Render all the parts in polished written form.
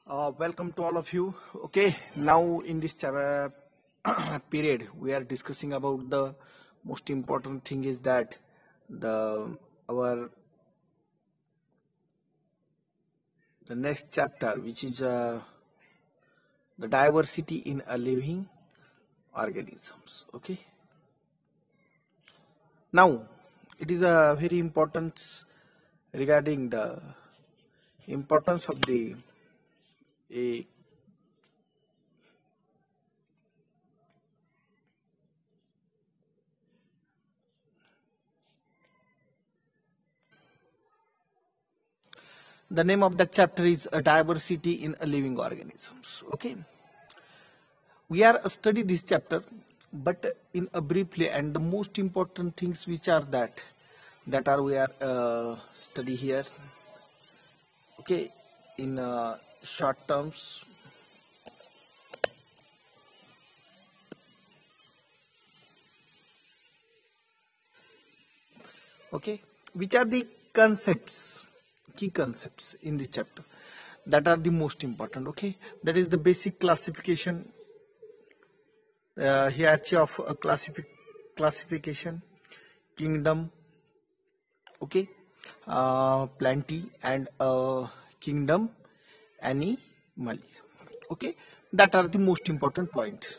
Welcome to all of you. Okay, now in this period, we are discussing about the most important thing is that the our the next chapter, which is the diversity in a living organisms. Okay, now it is a very important regarding the importance of a the name of that chapter is a diversity in a living organisms. Okay, we are study this chapter, but in a briefly, and the most important things which are that are we are study here. Okay, in short terms. Okay, which are the concepts, key concepts in the chapter that are the most important. Okay, that is the basic classification, hierarchy of classification, kingdom. Okay, plenty and kingdom animal. Okay, that are the most important points.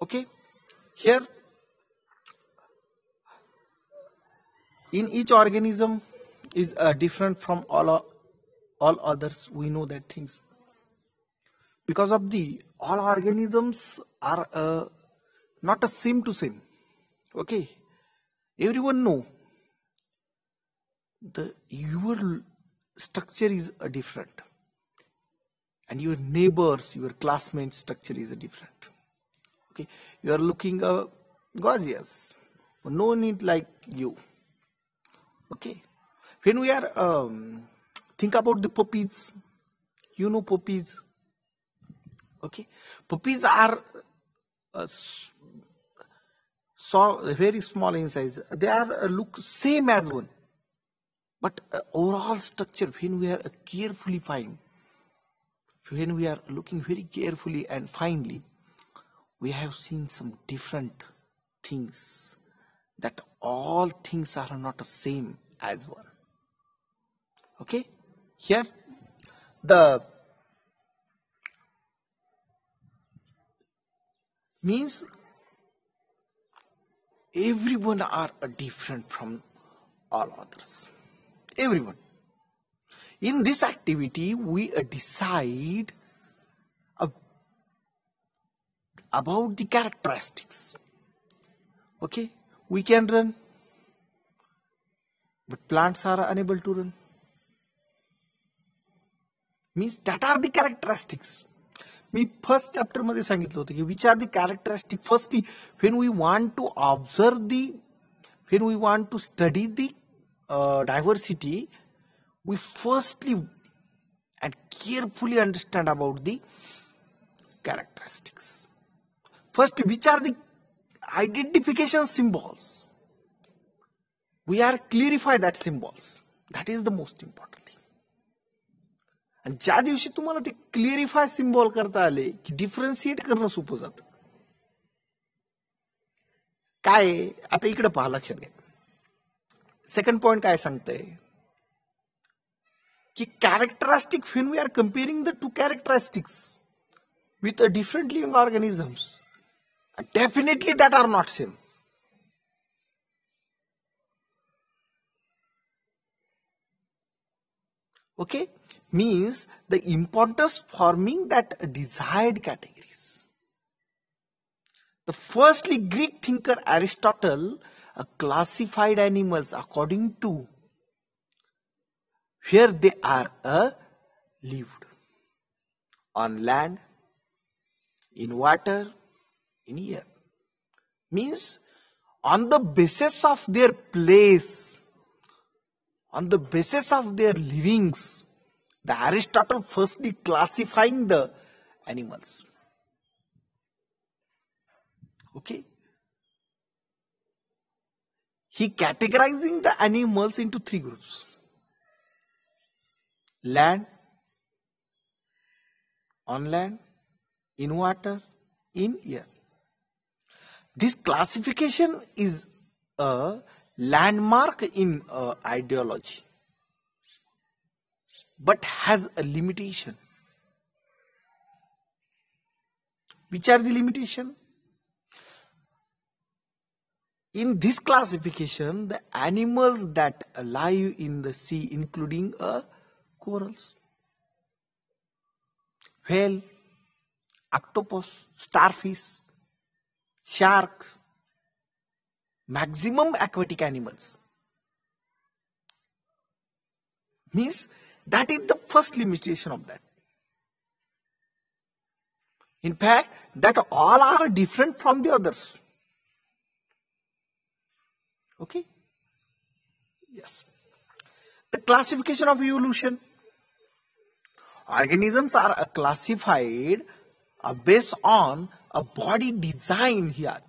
Okay, here in each organism is different from all others. We know that things because of the all organisms are not a same to same. Okay, everyone know the your structure is different, and your neighbors, your classmates structure is different. Okay, you are looking gorgeous, no need like you. Okay, when we are think about the puppies, you know puppies. Okay, puppies are uh, s- so very small in size. They are look same as one, but overall structure when we are carefully find, when we are looking very carefully and finely, we have seen some different things, that all things are not the same as one. Okay, here the means everyone are different from all others. Everyone in this activity we decide ab- about the characteristics. Okay, we can run, but plants are unable to run. Means that are the characteristics. मी first chapter मध्ये सांगितलं होतं की which are the characteristic firstly when we want to observe the, when we want to study the diversity, we firstly and carefully understand about the characteristics. First, which are the identification symbols? We are clarify that symbols. That is the most important thing. आणि ज्या दिवशी तुम्हाला ते क्लिअरिफाय symbol करता आले की differentiate करणं सोपं जातं. काय आता इकडे पहा, लक्षात घ्या. सेकंड पॉइंट काय सांगतंय की characteristic when we are comparing the two characteristics with a different living organisms, definitely that are not same. Okay, means the importance forming that desired categories. The firstly Greek thinker Aristotle classified animals according to where they are lived, on land, in water, in air. Means on the basis of their place, on the basis of their livings, the Aristotle firstly classifying the animals. Okay, he categorizing the animals into three groups. land, on land, in water, in air. This classification is a landmark in ideology, but has a limitation. Which are the limitation? In this classification, the animals that live in the sea, including corals, whale, octopus, starfish, shark, maximum aquatic animals. Means that is the first limitation of that. In fact, that all are different from the others. Okay? Yes. The classification of evolution. Organisms are classified based on a body design here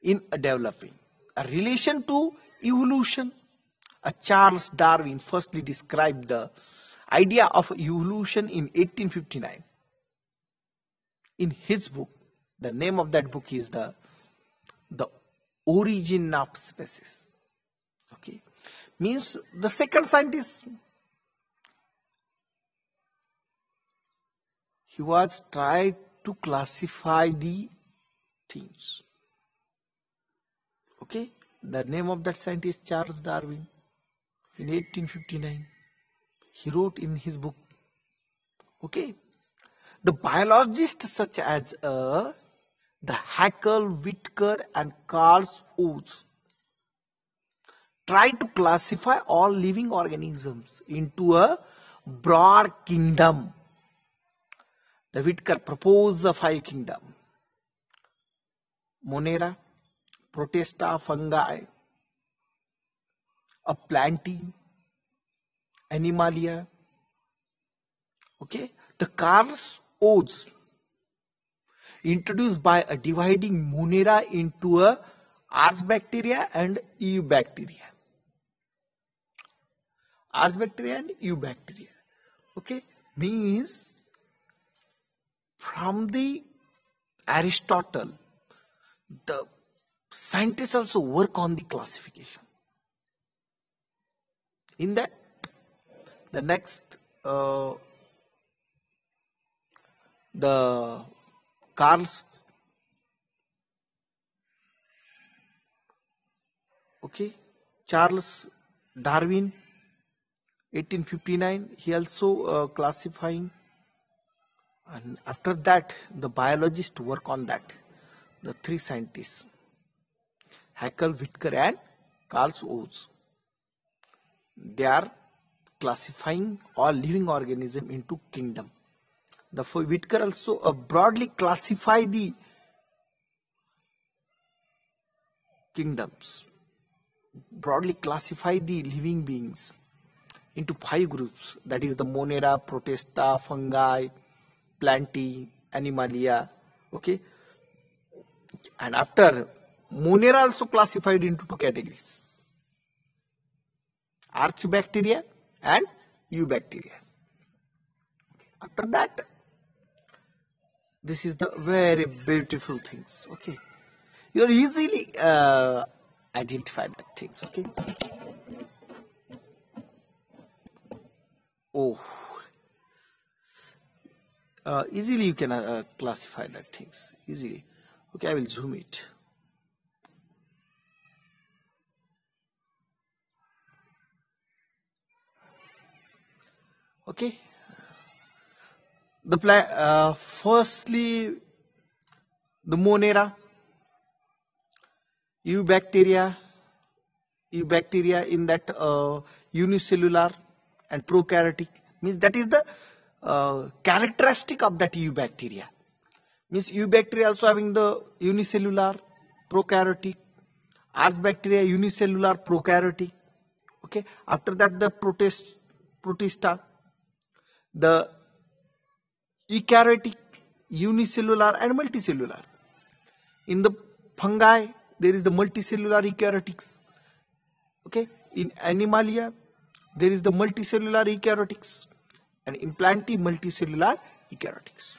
in developing. A relation to evolution. Charles Darwin firstly described the idea of evolution in 1859. In his book, the name of that book is the Origin of Species. Okay, means the second scientist, he was tried to classify the things. Okay, the name of that scientist Charles Darwin. In 1859, he wrote in his book. Okay, the biologists such as the Haeckel, Whittaker, and Carl Oates try to classify all living organisms into a broad kingdom. The Whittaker proposed the 5 kingdoms: Monera, Protista, fungi, a plantae, Animalia. Okay, the Carl Oates introduced by dividing Monera into a Archaebacteria and Eubacteria. Archaebacteria and Eubacteria. Okay, means from the Aristotle, the scientists also work on the classification. In that, the next, the Carl's, okay, Charles Darwin, 1859, he also classifying, and after that, the biologists work on that. The 3 scientists, Haeckel, Whittaker, and Carl Oates. They are classifying all living organisms into kingdom. The Whittaker also broadly classify the kingdoms, broadly classify the living beings into 5 groups. That is the Monera, Protista, fungi, plantae, Animalia. Okay, and after Monera also classified into 2 categories: Archaebacteria and Eubacteria. After that, this is the very beautiful things. Okay, you are easily identify the things. Okay. Oh, easily you can classify that things easily. Okay, I will zoom it. Okay, the firstly the Monera, Eubacteria in that unicellular and prokaryotic, means that is the characteristic of that Eubacteria. Means Eubacteria also having the unicellular, prokaryotic, Archaebacteria unicellular, prokaryotic. Okay, after that the Protista, the eukaryotic, unicellular and multicellular. In the fungi, there is the multicellular eukaryotics. Okay, in Animalia, there is the multicellular eukaryotics and implanty multicellular eukaryotics.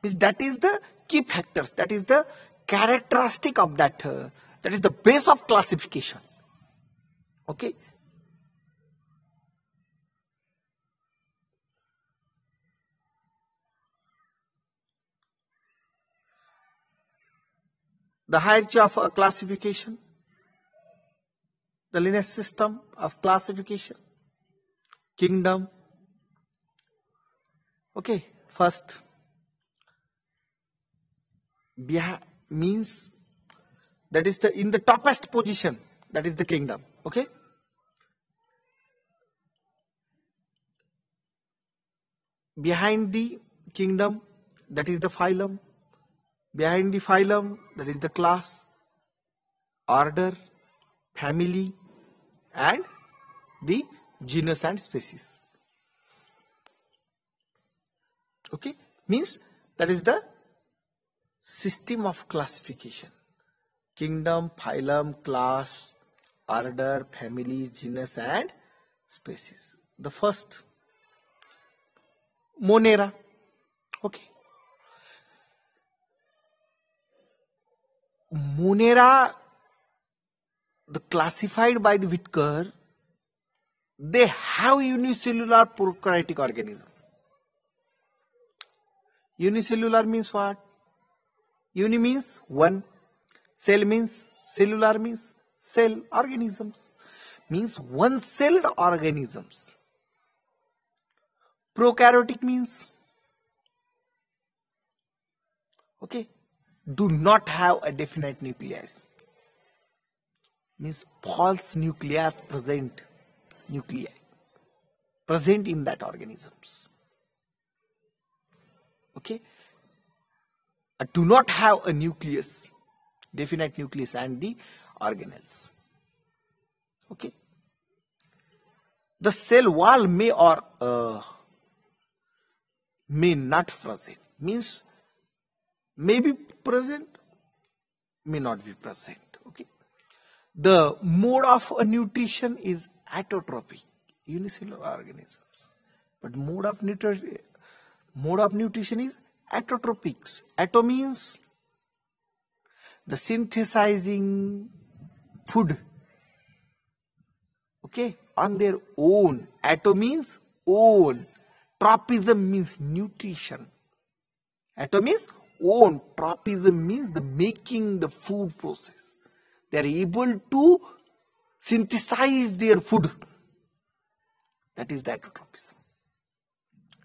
Means that is the key factors, that is the characteristic of that, that is the base of classification. Okay. The hierarchy of classification, the lineage system of classification, kingdom. Okay, first means that is the in the topest position, that is the kingdom. Okay, behind the kingdom, that is the phylum. Behind the phylum, that is the class, order, family, and the genus and species. Okay, means that is the system of classification. Kingdom, phylum, class, order, family, genus, and species. The first, Monera. Okay. Monera, the classified by the Whitaker, they have unicellular prokaryotic organism. Unicellular means what? Uni means one, cell means, cellular means cell, organisms means one-celled organisms. Prokaryotic means, okay, do not have a definite nucleus. Means false nucleus present, nuclei present in that organisms. Okay, do not have a nucleus, definite nucleus and the organelles. Okay, the cell wall may or may not present, means may be present, may not be present. Okay, the mode of nutrition is autotrophic, unicellular organisms, but mode of nutrition is autotropics. Auto means the synthesizing food, okay, on their own. Auto means own. Tropism means nutrition. Auto means own. Tropism means the making the food process. They are able to synthesize their food. That is the autotropism.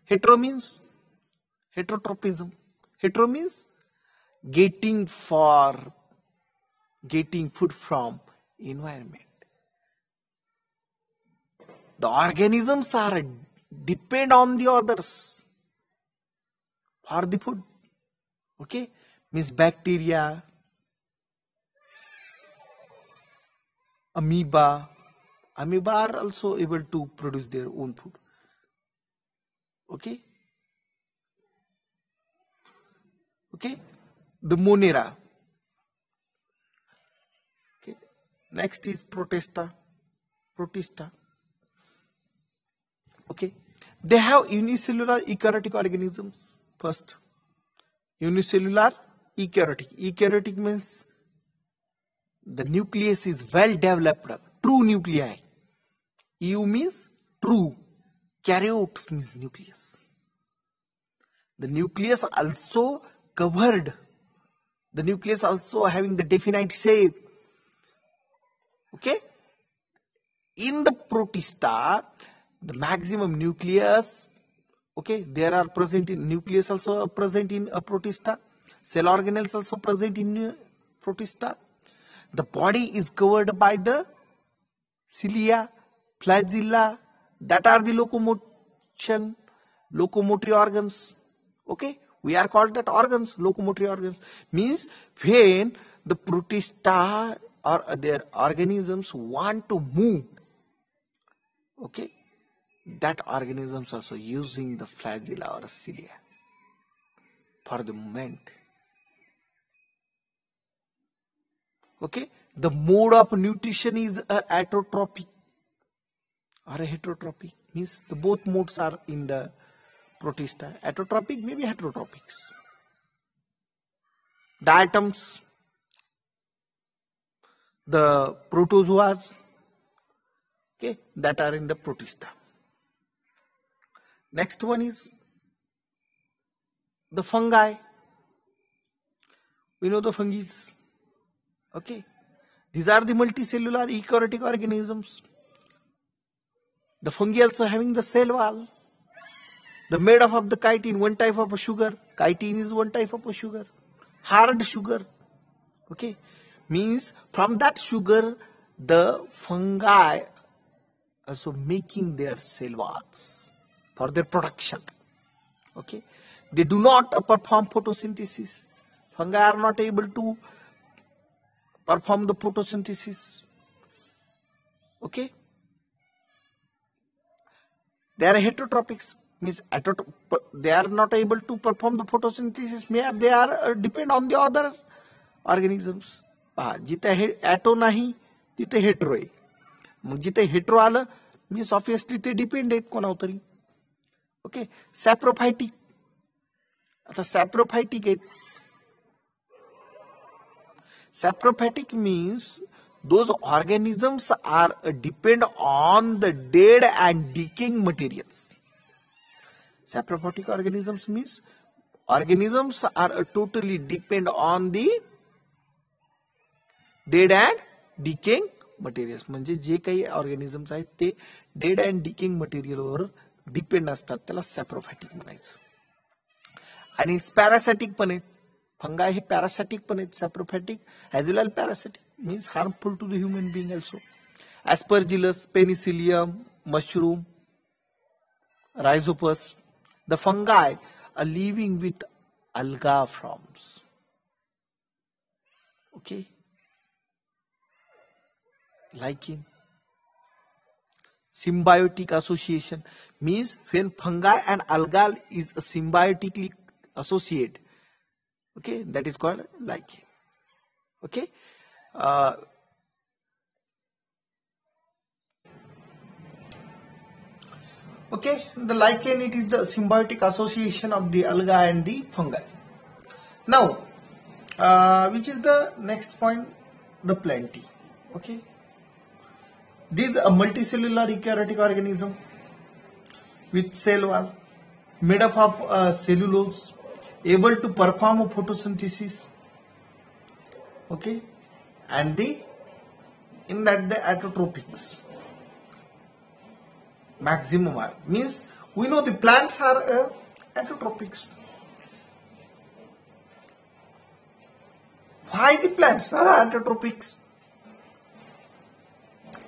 Hetero means heterotropism. Hetero means getting food from environment. The organisms are depend on the others for the food. Okay, means bacteria, amoeba are also able to produce their own food. Okay, the Monera. Okay, next is Protista. Okay, they have unicellular eukaryotic organisms. First, unicellular eukaryotic. Eukaryotic means the nucleus is well developed, true nuclei. Eu means true, karyotes means nucleus. The nucleus also covered, the nucleus also having the definite shape. Okay, in the Protista, the maximum nucleus, okay, there are present in nucleus also present in a Protista, cell organelles also present in Protista. The body is covered by the cilia, flagella, that are the locomotory organs. Okay, we are called that organs, locomotory organs. Means when the Protista or their organisms want to move, okay, that organisms also using the flagella or cilia for the movement. Okay, the mode of nutrition is autotrophic. or a heterotropy, means the both modes are in the protista. Autotropic, maybe heterotropics. Diatoms, the protozoas, okay, that are in the protista. Next one is the fungi. We know the fungi, okay. These are the multicellular eukaryotic organisms. The fungi also having the cell wall. The made up of the chitin, one type of a sugar. Chitin is one type of a sugar. Hard sugar. Okay. Means from that sugar, the fungi also making their cell walls for their production. Okay. They do not perform photosynthesis. Fungi are not able to perform the photosynthesis. Okay. They are heterotropics, means they are not able to perform the photosynthesis. They are depend on the other organisms. जिथे auto नाही तिथे hetero आहे. मग जिथे hetero आलं means obviously ते depend आहेत कोणावर तरी. ओके. सॅप्रोफायटिक. आता सॅप्रोफायटिक आहेत. Saprophytic means those organisms are depend on the dead and decaying materials. Saprophytic organisms means organisms are totally depend on the dead and decaying materials. म्हणजे जे काही ऑर्गॅनिझम्स आहेत ते डेड अँड डिकेइंग मटेरियलवर डिपेंड असतात, त्याला सॅप्रोफायटिक म्हणायचं. आणि पॅरासायटिक पण आहेत. फंगाई हे पॅरासायटिक पण आहेत. Saprophytic as well parasitic means harmful to the human being also. Aspergillus, Penicillium, mushroom, rhizopus. The fungi are living with alga forms. Okay. Lichen. Symbiotic association means when fungi and algal is symbiotically associate. Okay, that is called lichen. Okay. Okay, the lichen, it is the symbiotic association of the alga and the fungi. Now, which is the next point? The plantae. Okay, this is a multicellular eukaryotic organism with cell wall made up of cellulose, able to perform photosynthesis. Okay, and in that the autotropics. Maximum are means we know the plants are autotropics. Why the plants are autotropics?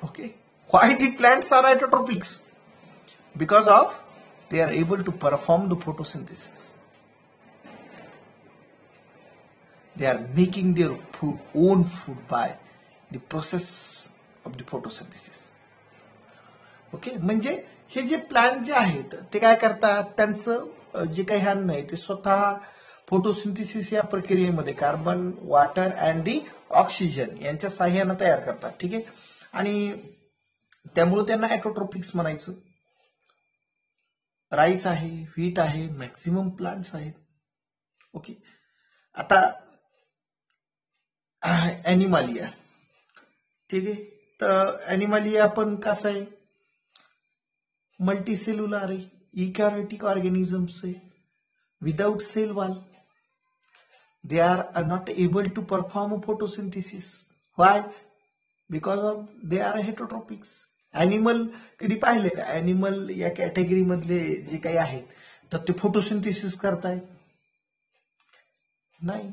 Okay, why the plants are autotropics? Because of they are able to perform the photosynthesis. They are making their own food by the process of the photosynthesis. Okay, म्हणजे हे जे plant जे आहेत ते काय करतात, त्यांचं जे काही अन्न आहे ते स्वतः फोटोसिंथेसिस या प्रक्रियेमध्ये carbon, water and the oxygen यांच्या साह्याने तयार करतात. ठीक आहे, आणि त्यामुळे त्यांना ऑटोट्रोपिक्स म्हणायचं. राईस आहे, व्हीट आहे, मॅक्सिमम प्लांट्स आहेत. ओके, आता ॲनिमलिया. ठीक आहे, तर ॲनिमलिया पण कसं आहे, multicellular eukaryotic organisms without cell wall. They are not able to perform photosynthesis. Why? Because of they are heterotropics. Animal कधी पाहिले का, ॲनिमल या कॅटेगरी मधले जे काही आहेत तर ते फोटोसिंथेसिस करतायत? नाही.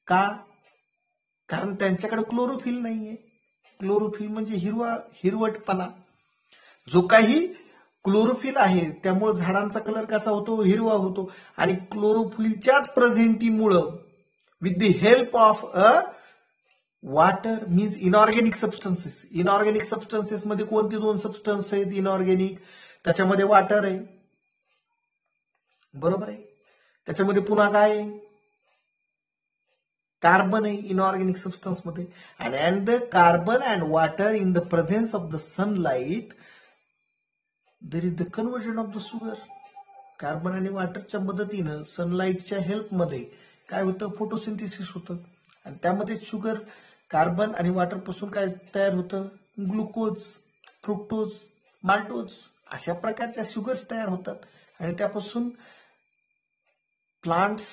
का? कारण त्यांच्याकडे क्लोरोफिल नाहीये. क्लोरोफिल म्हणजे हिरवटपणा. जो काही क्लोरोफिल आहे त्यामुळे झाडांचा कलर कसा होतो, हिरवा होतो. आणि क्लोरोफिलच्याच प्रेझेंटीमुळे with the help of water means inorganic substances. Inorganic substances मध्ये कोणते दोन सबस्टन्स आहेत इनऑर्गॅनिक? त्याच्यामध्ये वॉटर आहे, बरोबर आहे. त्याच्यामध्ये पुन्हा काय आहे, कार्बन आहे इनऑर्गॅनिक सबस्टन्स मध्ये. And the carbon and water in the presence of the sunlight there is the conversion of the sugar. Carbon आणि वॉटरच्या मदतीनं सनलाईटच्या हेल्पमध्ये काय होतं, फोटोसिंथेसिस होतं आणि त्यामध्ये शुगर, कार्बन आणि वॉटर पासून काय तयार होतं, ग्लुकोज, फ्रुक्टोज, माल्टोज अशा प्रकारच्या शुगर्स तयार होतात आणि त्यापासून प्लांट्स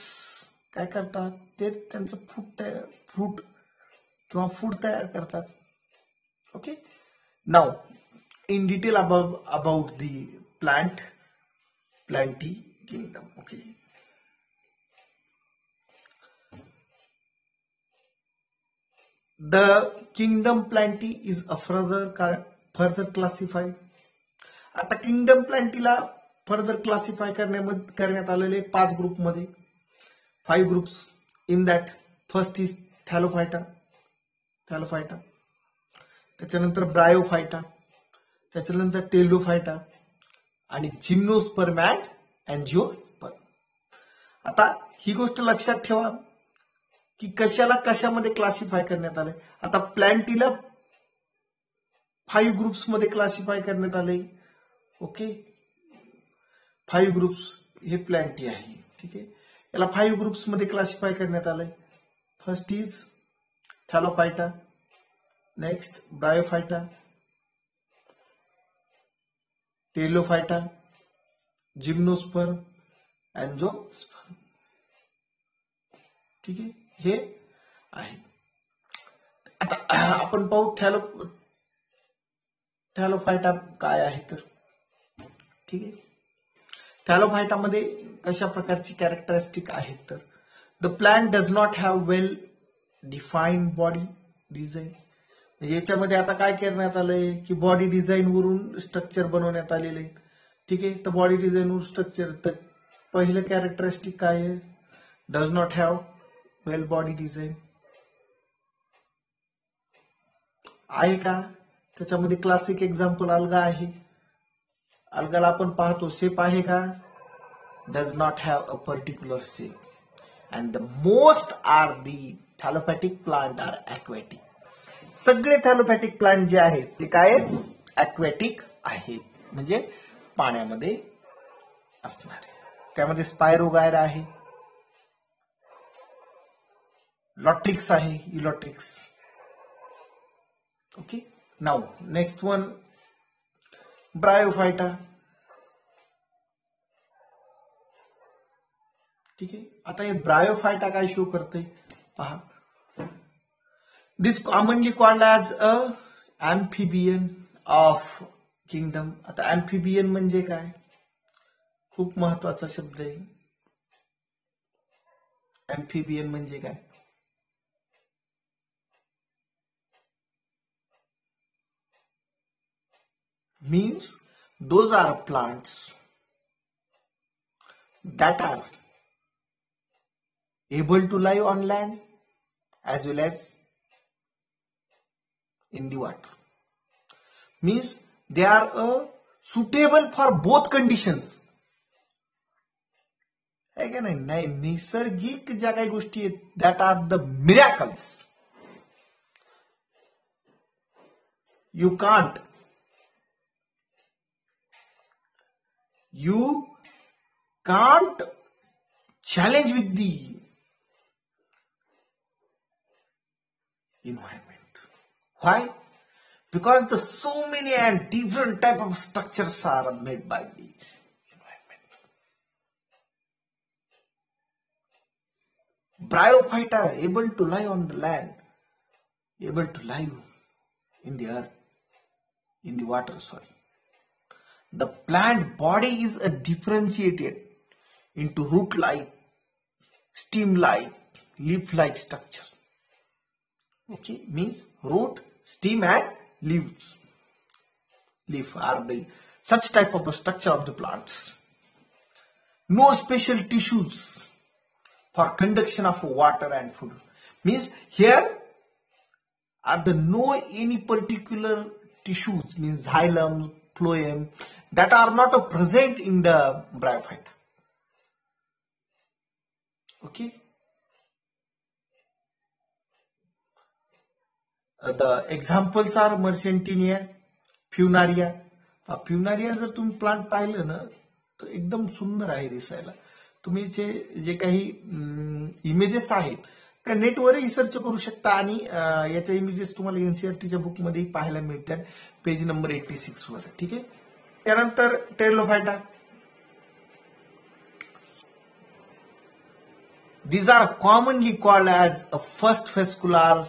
काय करतात, ते त्यांचं फ्रूट किंवा फूड तयार करतात. Okay, now in detail about the planty kingdom. Okay, the kingdom planty is a further classified. आता किंगडम प्लांटीला फर्दर क्लासिफाय करण्यात आलेले 5 ग्रुप मध्ये, 5 groups. In that first is Thallophyta, त्याच्यानंतर ब्रायोफायटा, त्याच्यानंतर टेलोफायटा आणि जिम्नोस्पर्म अँड अँजिओस्पर्म. आता ही गोष्ट लक्षात ठेवा की कशाला कशामध्ये क्लासिफाय करण्यात आले. आता प्लांटीला 5 ग्रुप्स मध्ये क्लासिफाय करण्यात आले. ओके, 5 ग्रुप्स हे प्लांटी आहे. ठीक आहे, याला 5 ग्रुप्स मध्ये क्लासिफाय करण्यात आले. First is Thallophyta, next Bryophyta, Pteridophyta, gymnosperm, angiosperm. ठीक आहे, हे आहे. आता आपण पाहू थॅलोफायटा काय आहे तर. ठीक आहे, थॅलोफायटा मध्ये कशा प्रकारची कॅरेक्टरिस्टिक आहेत तर, the plant does not have well defined body design. म्हणजे याच्यामध्ये आता काय करण्यात आलंय की बॉडी डिझाईन वरून स्ट्रक्चर बनवण्यात आलेले आहे. ठीक आहे, तर बॉडी डिझाईन वरून स्ट्रक्चर, तर पहिलं कॅरेक्टरिस्टिक काय आहे, does not have well body design आहे का. त्याच्यामध्ये क्लासिक एक्झाम्पल अल्गा आहे. अल्गाला आपण पाहतो शेप आहे का, does not have a particular shape. And the most are the thallophytic plant are aquatic. सगळे थॅलोफॅटिक प्लांट जे आहेत ते काय आहेत, ॲक्वॅटिक आहेत, म्हणजे पाण्यामध्ये असणारे. त्यामध्ये स्पायरोगायरा आहे, लॉट्रिक्स आहे, Ulothrix. Okay, now next one Bryophyta. ठीक आहे, आता हे ब्रायोफायटा काय शो करते पहा. This commonly called as a amphibian of kingdom. आता ॲम्फिबियन म्हणजे काय, खूप महत्वाचा शब्द आहे. ॲम्फिबियन म्हणजे काय, means those are plants that are able to live on land as well as in the water. Means they are suitable for both conditions. है का नाही, नैसर्गिक ज्या काही गोष्टी आहेत that are the miracles. You can't challenge with the environment. Why? Because the so many and different type of structures are made by the environment. Bryophyta able to live on the land, able to live in the earth, in the water, sorry. The plant body is differentiated into root-like, stem-like, leaf-like structure. Okay, means root, stem and leaves. Leaf are the such type of a structure of the plants. No special tissues for conduction of water and food. Means here are the no any particular tissues, means xylem, phloem, that are not present in the bryophyta. Okay, the examples are Mercentinea, Funaria. प्युनारिया जर तुम्ही plant पाहिलं ना तर एकदम सुंदर आहे दिसायला. तुम्ही जे काही इमेजेस आहेत त्या नेटवरही सर्च करू शकता आणि याच्या इमेजेस तुम्हाला एनसीईआरटीच्या बुकमध्ये पाहायला मिळतात पेज नंबर 86 वर. ठीक आहे. त्यानंतर Pteridophyta. These are commonly called as a first vascular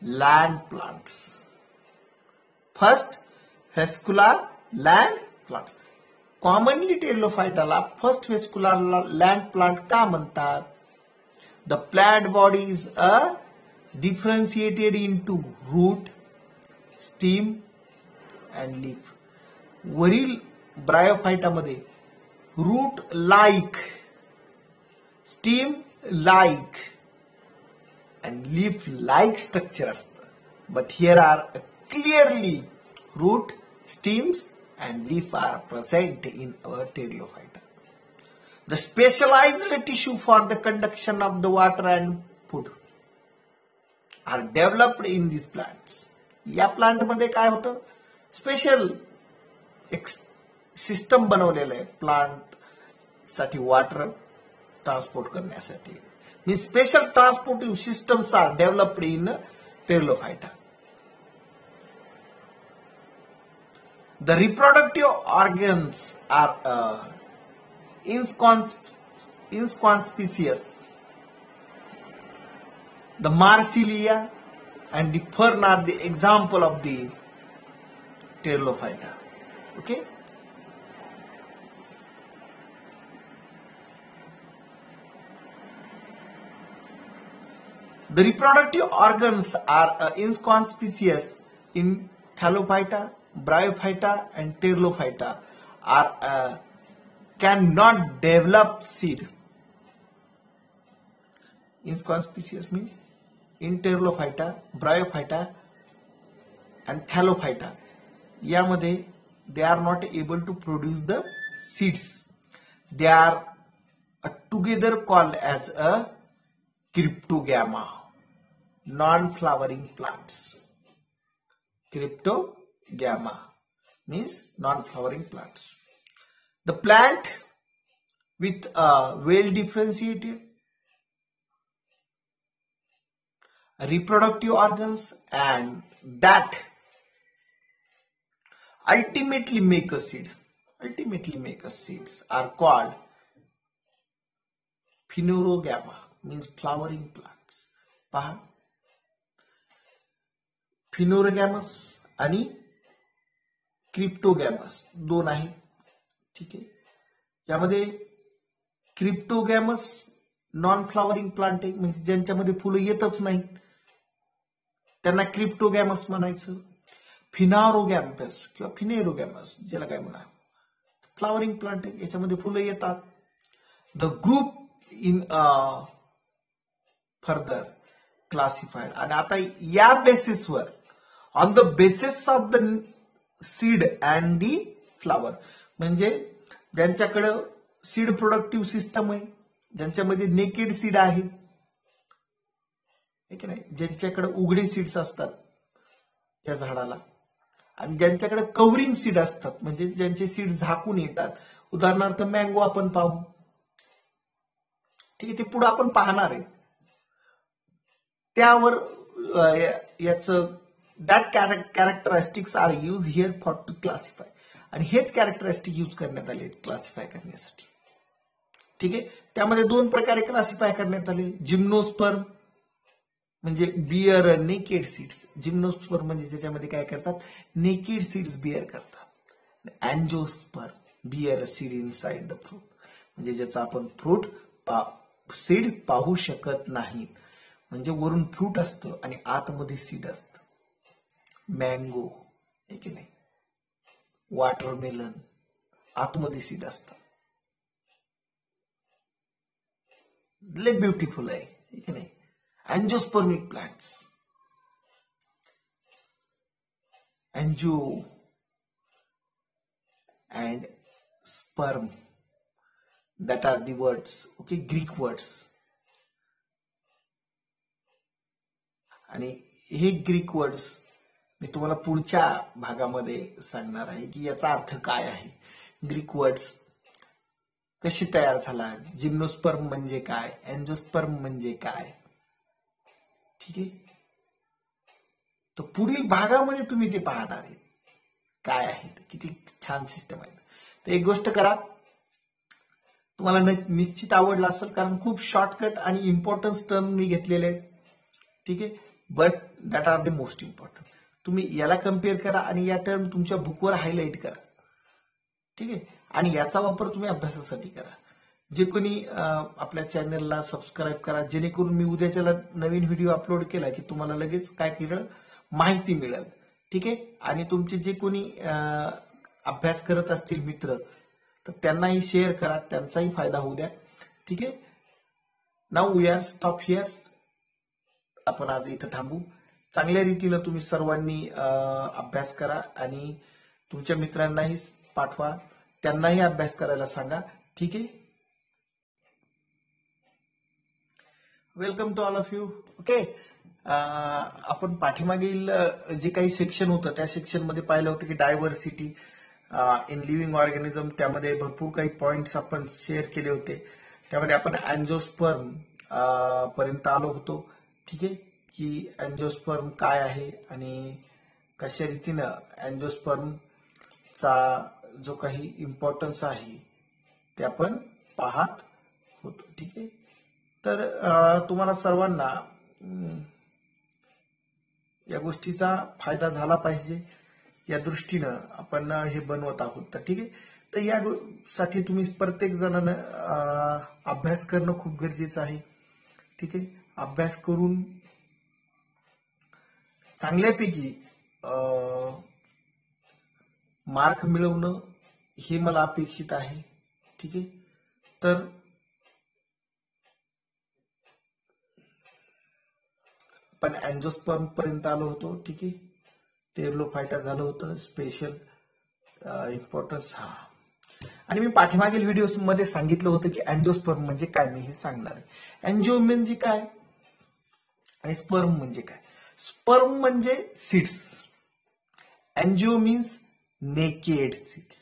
land plants. First vascular land plants. Commonly टेरिडोफायटाला फर्स्ट व्हेस्क्युलर लँड प्लांट का म्हणतात? The plant body is differentiated into root, stem and leaf. वरील ब्रायोफायटामध्ये root like, stem like and leaf like structure असतं. But here are clearly root, stems and leaf are present in our Pteridophyta. The specialized tissue for the conduction of the water and food are developed in these plants. या plant मध्ये काय होतं? Special एक system बनवलेलं आहे plant साठी water transport करण्यासाठी. Means special transportive systems are developed in Pteridophyta. The reproductive organs are inconspicuous. The marsilia and the fern are the example of the Pteridophyta. Okay. The reproductive organs are inconspicuous in Thallophyta, Bryophyta and Pteridophyta are cannot develop seed. Inconspicuous means in Pteridophyta, Bryophyta and Thallophyta. यामध्ये they are not able to produce the seeds. They are together called as a cryptogama, non-flowering plants. Cryptogama means non-flowering plants. The plant with well differentiated reproductive organs and that ultimately make a seed are called phanerogama, means flowering plants. पहा, फिनोरोगॅमस आणि क्रिप्टोगॅमस दोन आहे. ठीक आहे. यामध्ये क्रिप्टोगॅमस non flowering plant आहे, म्हणजे ज्यांच्यामध्ये फुलं येतच नाहीत त्यांना क्रिप्टोगॅमस म्हणायचं. फिनारोगॅमस किंवा फिनेरोगॅमस ज्याला काय म्हणा फ्लॉवरिंग प्लांट आहे, याच्यामध्ये फुलं येतात. The group in further classified. आणि आता या बेसिसवर on the basis of the seed and the flower, म्हणजे ज्यांच्याकडे सीड प्रोडक्टिव्ह सिस्टम आहे, ज्यांच्यामध्ये नेकेड सीड आहे की नाही, ज्यांच्याकडे उघडे सीड्स असतात त्या झाडाला, आणि ज्यांच्याकडे कव्हरिंग सीड असतात म्हणजे ज्यांचे सीड झाकून येतात. उदाहरणार्थ मँगो आपण पाहू. ठीक आहे. ते पुढे आपण पाहणार आहे. त्यावर याचं that characteristics are use here for to classify. आणि हेच कॅरेक्टरिस्टिक यूज करण्यात आले क्लासिफाय करण्यासाठी. ठीक आहे. त्यामध्ये दोन प्रकारे क्लासिफाय करण्यात आले. जिम्नोस्पर्म म्हणजे बियर नेकेड सीड्स. जिम्नोस्पर्म म्हणजे ज्याच्यामध्ये काय करतात नेकेड सीड्स बियर करतात. Angiosperm bear seed inside the fruit, म्हणजे ज्याचा आपण फ्रूट सीड पाहू शकत नाही, म्हणजे वरून फ्रूट असतं आणि आतमध्ये सीड असतं. मँगो आहे की नाही, वॉटरमेलन आतमध्ये सीड असतं. लय ब्युटिफुल आहे की नाही. Angiospermic plants. Angio and sperm, that are the words, okay, Greek words. आणि हे ग्रीक वर्ड्स मी तुम्हाला पुढच्या भागामध्ये सांगणार आहे की याचा अर्थ काय आहे, ग्रीक वर्ड्स कशी तयार झाला, जिम्नोस्पर्म म्हणजे काय, एंजिओस्पर्म म्हणजे काय. ठीक आहे, तर पुढील भागामध्ये तुम्ही ते पाहणार आहे काय आहे, किती छान सिस्टम आहे. तर एक गोष्ट करा, तुम्हाला निश्चित आवडला असेल, कारण खूप शॉर्टकट आणि इम्पॉर्टन्स टर्म मी घेतलेले आहेत. ठीक आहे, but that are the most important. तुम्ही याला कम्पेअर करा आणि या टर्म तुमच्या बुकवर हायलाइट करा. ठीक आहे, आणि याचा वापर तुम्ही अभ्यासासाठी करा. जे कोणी आपल्या चॅनलला सबस्क्राईब करा, जेणेकरून मी उद्याच्याला नवीन व्हिडिओ अपलोड केला की तुम्हाला लगेच काय केलं माहिती मिळेल. ठीक आहे, आणि तुमचे जे कोणी अभ्यास करत असतील मित्र, तर त्यांनाही शेअर करा, त्यांचाही फायदा होऊ द्या. ठीक आहे, now we are stop here. आपण आज इथं थांबू. चांगल्या रीतीनं तुम्ही सर्वांनी अभ्यास करा आणि तुमच्या मित्रांनाही पाठवा, त्यांनाही अभ्यास करायला सांगा. ठीक आहे, welcome to all of you. Okay, आपण पाठीमागील जे काही सेक्शन होतं त्या सेक्शन मध्ये पाहिलं होतं की डायव्हर्सिटी इन लिव्हिंग ऑर्गॅनिझम, त्यामध्ये भरपूर काही पॉइंट्स आपण शेअर केले होते. त्यामध्ये आपण अँजिओस्पर्म पर्यंत आलो होतो. ठीक आहे, की अँजिओस्पर्म काय आहे आणि कशा रीतीनं अँजिओस्पर्मचा जो काही इम्पॉर्टन्स आहे ते आपण पाहत होतो. ठीक आहे, तर तुम्हाला सर्वांना या गोष्टीचा फायदा झाला पाहिजे या दृष्टीनं आपण हे बनवत आहोत. तर ठीक आहे, तर यासाठी तुम्ही प्रत्येक जणांना अभ्यास करणं खूप गरजेचं आहे. ठीक आहे, अभ्यास करून चांगल्यापैकी मार्क मिळवणं हे मला अपेक्षित आहे. ठीक आहे, तर आपण अँजिओस्पर्म पर्यंत आलो होतो. ठीक आहे, टेरलोफायटा झालं होतं, स्पेशल इम्पॉर्टन्स हा. आणि मी पाठीमागील व्हिडिओ मध्ये सांगितलं होतं की अँजिओस्पर्म म्हणजे काय, मी हे सांगणार आहे. अँजिओ म्हणजे काय आणि स्पर्म म्हणजे काय. स्पर्म म्हणजे seeds, angio means naked seeds.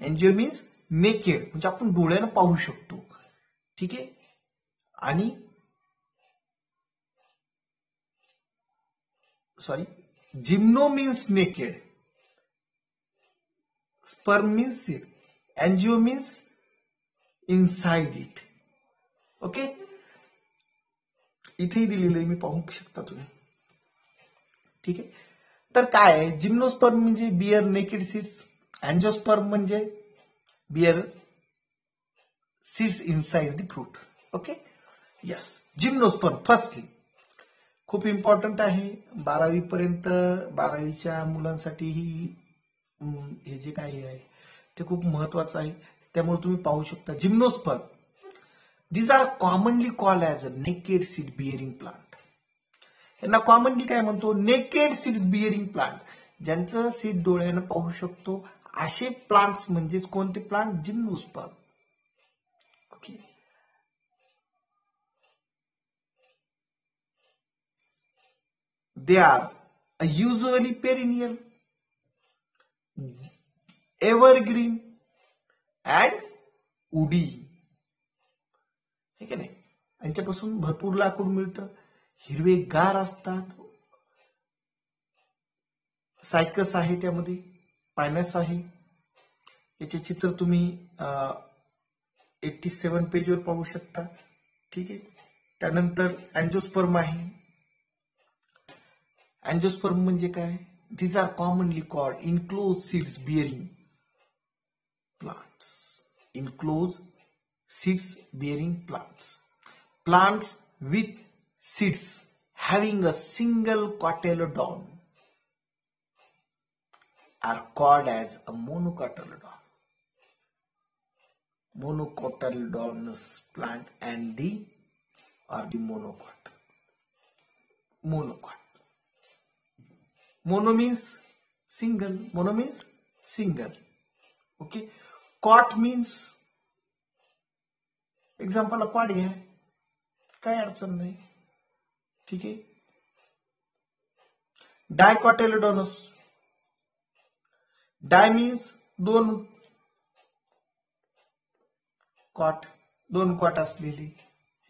Angio means naked म्हणजे आपण डोळ्यानं पाहू शकतो. ठीक आहे, आणि sorry, gymno means naked, sperm means seed, angio means inside it. Okay, इथेही दिलेलं मी पाहू शकता तुम्ही. ठीक आहे, तर काय आहे, जिम्नोस्पर्म म्हणजे बियर नेकेड सीड्स, अँजिओस्पर्म म्हणजे bear seeds inside the fruit. Okay, yes, gymnosperm firstly खूप इम्पॉर्टंट आहे. 12वी पर्यंत, 12वीच्या मुलांसाठी हे जे काही आहे ते खूप महत्वाचं आहे. त्यामुळे तुम्ही पाहू शकता gymnosperm, these are commonly called as a naked seed bearing plant. यांना कॉमनली काय म्हणतो, नेकेड सीड्स बिअरिंग प्लांट, ज्यांचं सीड डोळ्यानं पाहू शकतो असे प्लांट्स म्हणजेच कोणते plant, gymnosperm. Okay, they are usually perennial, evergreen and woody. ठीक आहे नाही, यांच्यापासून भरपूर लाकूड मिळतं, हिरवेगार असतात, सायकस आहे, त्यामध्ये पायनस आहे. याचे चित्र तुम्ही 87 पेजवर पाहू शकता. ठीक आहे, त्यानंतर अँजिओस्पर्म आहे. अँजिओस्पर्म म्हणजे काय, these are commonly called enclosed seeds bearing plants. Enclosed seeds bearing plants. Plants with seeds having a single cotyledon are called as a monocotyledon. Monocotyledonous plant and the monocot. Monocot. Mono means single. Mono means single. Okay. Cot means, example cot घ्या, काय अडचण नाही. ठीक आहे, dicotyledonous. Di means दोन cot असलेली,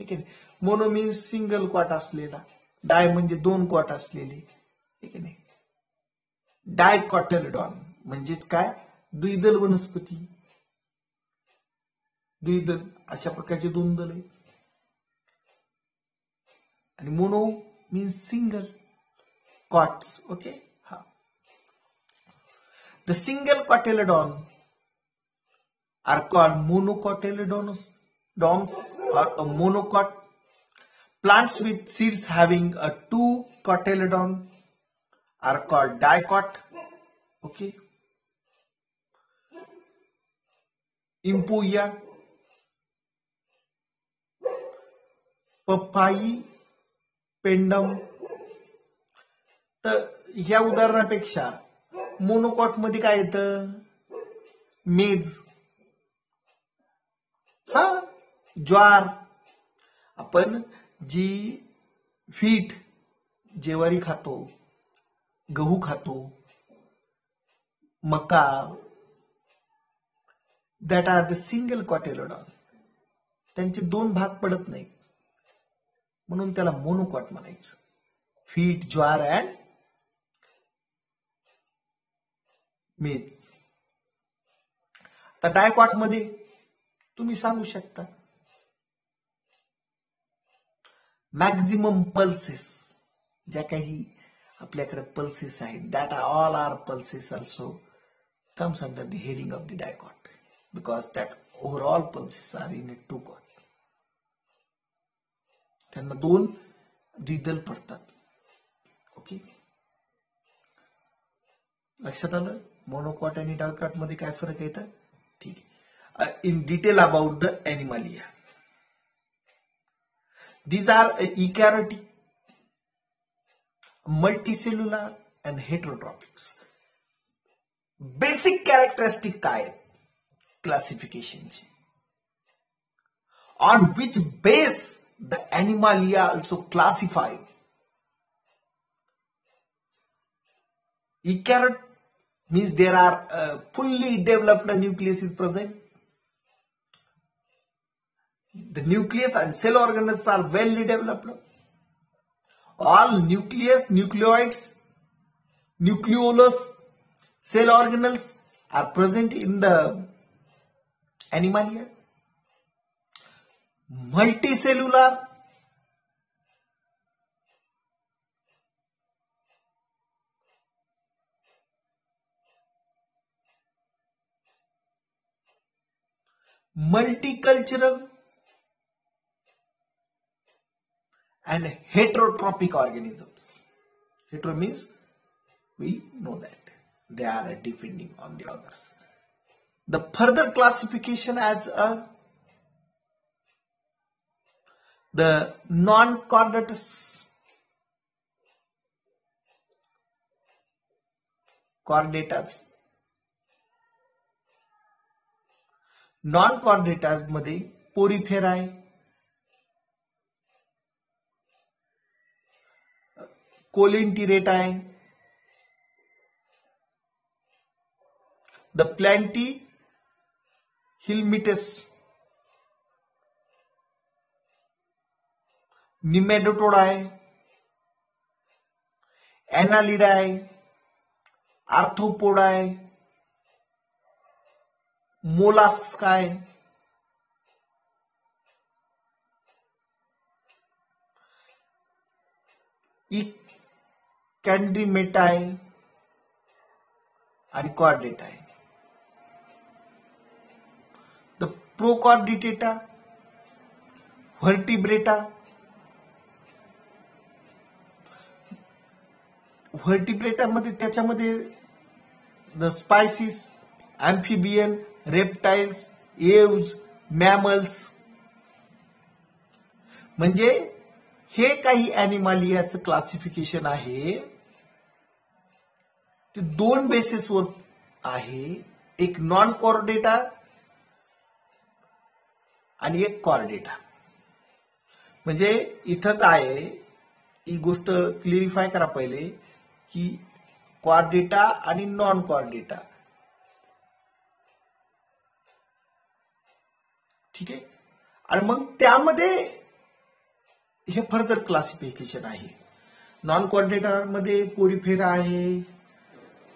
ठीक आहे. मोनो मीन्स सिंगल कॉट असलेला. डाय म्हणजे दोन कॉट असलेली, ठीक आहे. डायकॉटिलेडॉन म्हणजेच काय, द्विदल वनस्पती. द्विदल अशा प्रकारचे दोन दल आहे. आणि mono means single cots. Okay. हा. The single cotyledon are called monocotyledons or a monocot. Plants with seeds having a two cotyledon are called dicot. Okay. Impuya, पपाई, पेंडम. तर ह्या उदाहरणापेक्षा मोनोकॉट मध्ये काय येतं, मेज, हा, ज्वार. आपण जी व्हीट, ज्वारी खातो, गहू खातो, मका, that are the single cotyledon. त्यांचे दोन भाग पडत नाही, म्हणून त्याला मोनोकॉट म्हणायचं. व्हीट, ज्वार अँड मेज. तर डायकॉट मध्ये तुम्ही सांगू शकता मॅक्झिमम पल्सेस, ज्या काही आपल्याकडे पल्सेस आहेत, that are all are pulses also comes under the heading of the dicot, because that overall pulses are in a two cot. त्यांना दोन द्विदल पडतात. ओके. लक्षात आलं मोनोकॉट आणि डायकॉट मध्ये काय फरक येतं. ठीक आहे. In detail about the Animalia. These are eukaryotic, multicellular and heterotropics. Basic characteristic काय classification ची, on which base the Animalia also classify. Eukaryote means there are fully developed nucleus is present. The nucleus and cell organelles are well developed. All nucleus, nucleoids, nucleolus, cell organelles are present in the Animalia. Multicellular, multicultural and heterotrophic organisms. Hetero means we know that they are depending on the others. The further classification as the non-chordatus, chordatus. Non-chordatus मध्ये पोरिफेराय, कोलेंटिरेटाय, the Platyhelminthus, Nematodae, Annelidae, Arthropodae, Molluscae, Chondromatae and Chordata. The Prochordata, Vertebrata. Vertebrata मध्ये त्याच्यामध्ये the species, amphibian, reptiles, aves, mammals. म्हणजे हे काही ॲनिमालियाचं classification आहे ते दोन बेसिसवर आहे, एक नॉन कॉर्डेटा आणि एक कॉर्डेटा. म्हणजे इथं काय आहे, ही गोष्ट क्लिअरिफाय करा पहिले. की क्वाड्रेटा आणि नॉन क्वाड्रेटा. ठीक आहे. आणि मग त्यामध्ये हे फर्दर क्लासिफिकेशन आहे. नॉन क्वाड्रेटा मध्ये पोरीफेरा आहे,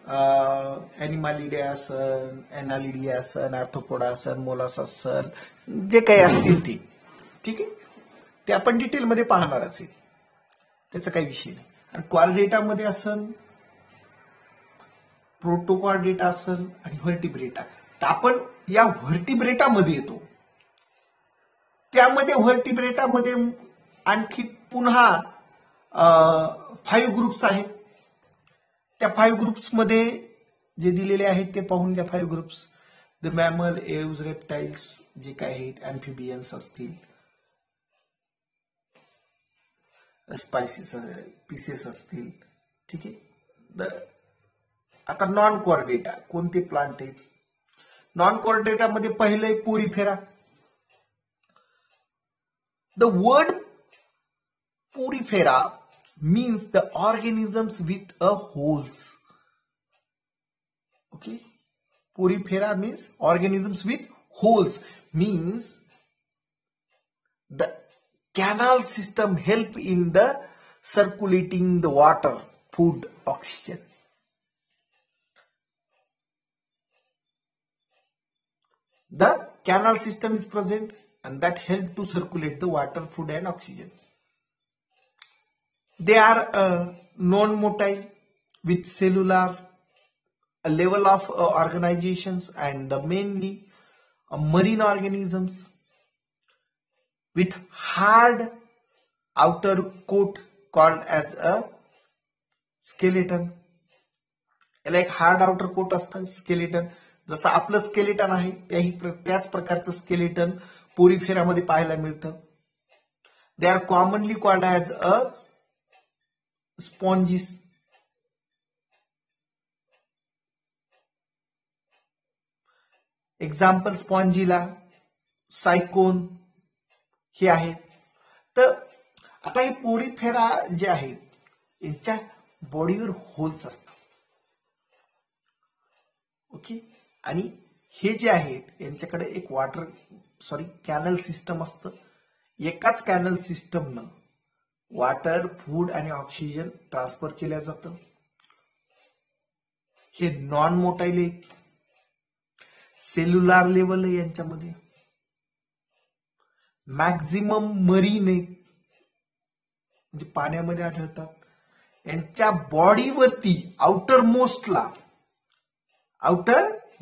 ॲनिमालिडे असन, ॲनालिडी असन, आर्थ्रोपोडा असन, मोलास असन, जे काही असतील ते. ठीक आहे. ते आपण डिटेलमध्ये पाहणारच आहे, त्याचा काही विषय नाही. आणि क्वाड्रेटामध्ये असन, प्रोटोक्वाड्रेटा असन आणि व्हर्टिब्रेटा. तर आपण या व्हर्टिब्रेटामध्ये येतो. त्यामध्ये व्हर्टिब्रेटामध्ये आणखी पुन्हा 5 ग्रुप्स आहेत. त्या 5 ग्रुप्स मध्ये जे दिलेले आहेत ते पाहून घ्या. 5 ग्रुप्स: द मॅमल, एव्ज, रेप्टाइल्स जे काय आहेत, ॲम्फिबियन्स असतील, स्पायसीस असतील. ठीक आहे. आता नॉन क्वाड्रेटा कोणते प्लांट आहेत? नॉन क्वाड्रेटा मध्ये पहिले Porifera. The word Porifera means the organisms with a holes. Okay, porifera means organisms with holes, means the canal system help in the circulating the water, food, oxygen. The canal system is present and that help to circulate the water, food and oxygen. They are non-motile with cellular level of organizations and mainly marine organisms with hard outer coat called as a skeleton. याला एक hard outer coat असतं, skeleton. जसं आपलं skeleton आहे त्याच प्रकारचं skeleton पोरीफेरामध्ये पाहायला मिळतं. They are commonly called as a sponges. Example Spongilla, Sycon हे आहेत. तर आता हे पोरीफेरा जे आहेत यांच्या बॉडीवर होल्स असतात. ओके. आणि हे जे आहेत यांच्याकडे एक कॅनल सिस्टम असतं. एकाच कॅनल सिस्टमनं वॉटर, फूड आणि ऑक्सिजन ट्रान्सफर केल्या जातं. हे नॉन मोटाईल, सेल्युलर लेवल आहे यांच्यामध्ये. मॅक्झिमम मरीन आहे म्हणजे पाण्यामध्ये आढळतात. यांच्या बॉडीवरती आउटर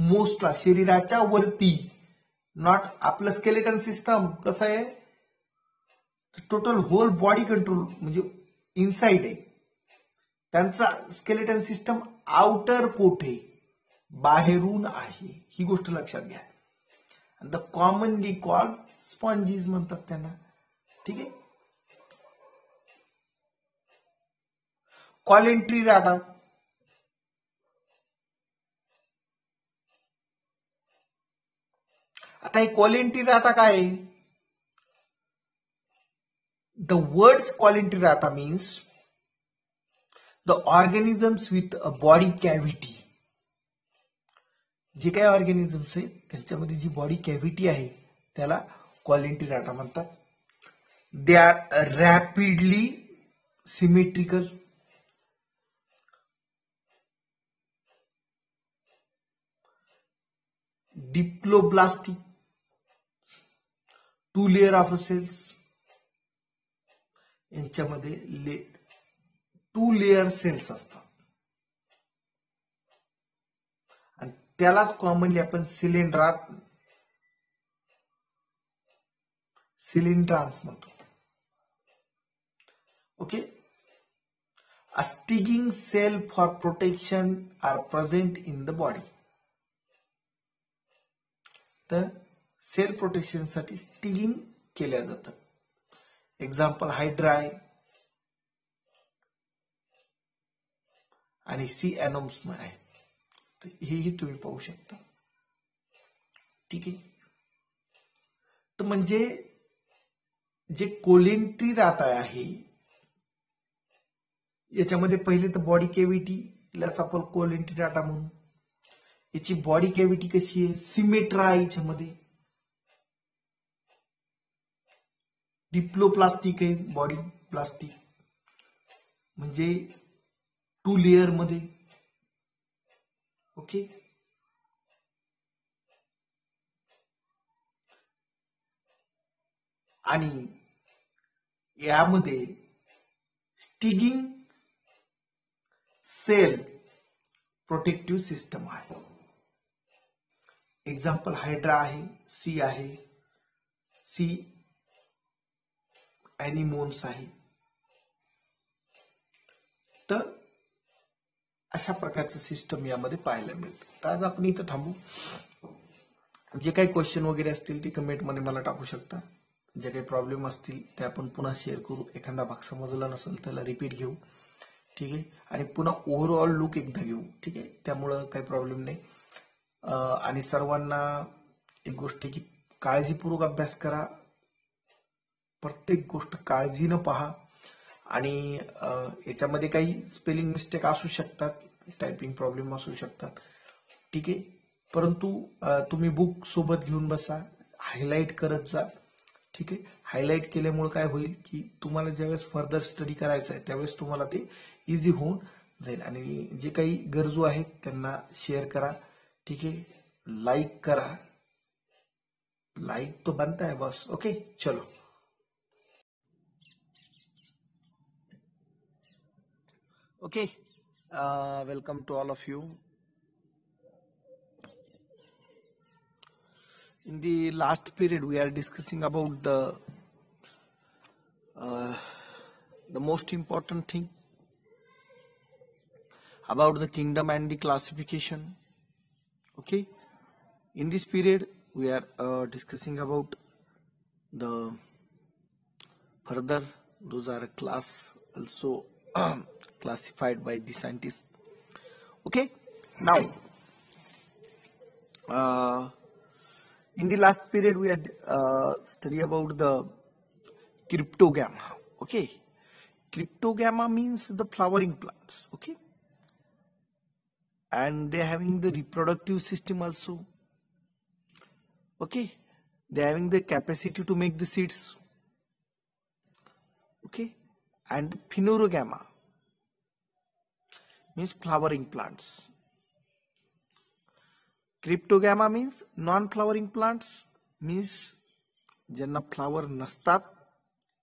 मोस्टला शरीराच्या वरती, नॉट आपलं स्केलेटन सिस्टम कसं आहे, टोटल होल बॉडी कंट्रोल म्हणजे इनसाइड आहे. त्यांचा स्केलेटन सिस्टम आउटर कोट आहे, बाहेरून आहे. ही गोष्ट लक्षात घ्या. द कॉमनली कॉल्ड स्पॉन्जीज म्हणतात त्यांना. ठीक आहे. कॉलेंट्रीराटा. आता हे कॉलेंट्रीराटा काय आहे? The words Coleanterata means the organisms with a body cavity. जे काही ऑर्गॅनिझम्स आहेत त्यांच्यामध्ये जी बॉडी कॅव्हिटी आहे त्याला कॉलेंटेराटा म्हणतात. They are rapidly symmetrical. Diploblastic, 2 layer of cells. यांच्यामध्ये 2 लेअर सेल्स असतात आणि त्यालाच कॉमनली आपण सिलेंड्रान्स म्हणतो. Okay. A stinging cell for protection are present in the body. तर सेल प्रोटेक्शन साठी स्टिंगिंग केल्या जातं. एक्झाम्पल हायड्राय आणि सी ॲनोम्समा आहे. तर हेही तुम्ही पाहू शकता. ठीक आहे. तर म्हणजे जे कोलेंट्रीराटा आहे याच्यामध्ये पहिले तर बॉडी कॅव्हिटीलाच आपण कोलेंटिडाटा म्हणू. याची बॉडी कॅव्हिटी कशी आहे, सिमेट्रा आहे याच्यामध्ये, डिप्लोप्लास्टिक आहे बॉडी प्लास्टिक, म्हणजे 2 लेअर मध्ये. ओके, आणि यामध्ये स्टिगिंग सेल प्रोटेक्टिव्ह सिस्टम आहे. एक्झाम्पल हायड्रा आहे, सी आहे, सी अॅनिमोन्स आहे. तर अशा प्रकारचं सिस्टम यामध्ये पाहायला मिळतं. तर आज आपण इथं थांबू. जे काही क्वेश्चन वगैरे असतील ते कमेंटमध्ये मला टाकू शकता. जे काही प्रॉब्लेम असतील ते आपण पुन्हा शेअर करू. एखादा भाग समजला नसेल त्याला रिपीट घेऊ, ठीक आहे, आणि पुन्हा ओव्हरऑल लुक एकदा घेऊ, ठीक आहे. त्यामुळं काही प्रॉब्लेम नाही. आणि सर्वांना एक गोष्ट की काळजीपूर्वक अभ्यास करा. प्रत्येक गोष्ट काळजीनं पहा. आणि याच्यामध्ये काही स्पेलिंग मिस्टेक असू शकतात, टायपिंग प्रॉब्लेम असू शकतात, ठीक आहे. परंतु तुम्ही बुक सोबत घेऊन बसा, हायलाइट करत जा, ठीक आहे. हायलाइट केल्यामुळे काय होईल की तुम्हाला ज्यावेळेस फर्दर स्टडी करायचं आहे त्यावेळेस तुम्हाला ते इझी होऊन जाईल. आणि जे काही गरजू आहेत त्यांना शेअर करा, ठीक आहे. लाइक करा, लाइक तो बनता है बस. ओके, चलो. Okay, welcome to all of you. In the last period, we are discussing about the most important thing about the kingdom and the classification. Okay, in this period, we are discussing about the further. Those are class also classified by the scientists. Okay, now. In the last period, we had studied about the cryptogama. Okay, cryptogama means the flowering plants. Okay, and they are having the reproductive system also. Okay, they are having the capacity to make the seeds. Okay, and phanerogama means flowering plants. Cryptogamae means non flowering plants, means ज्यांना flower नसतात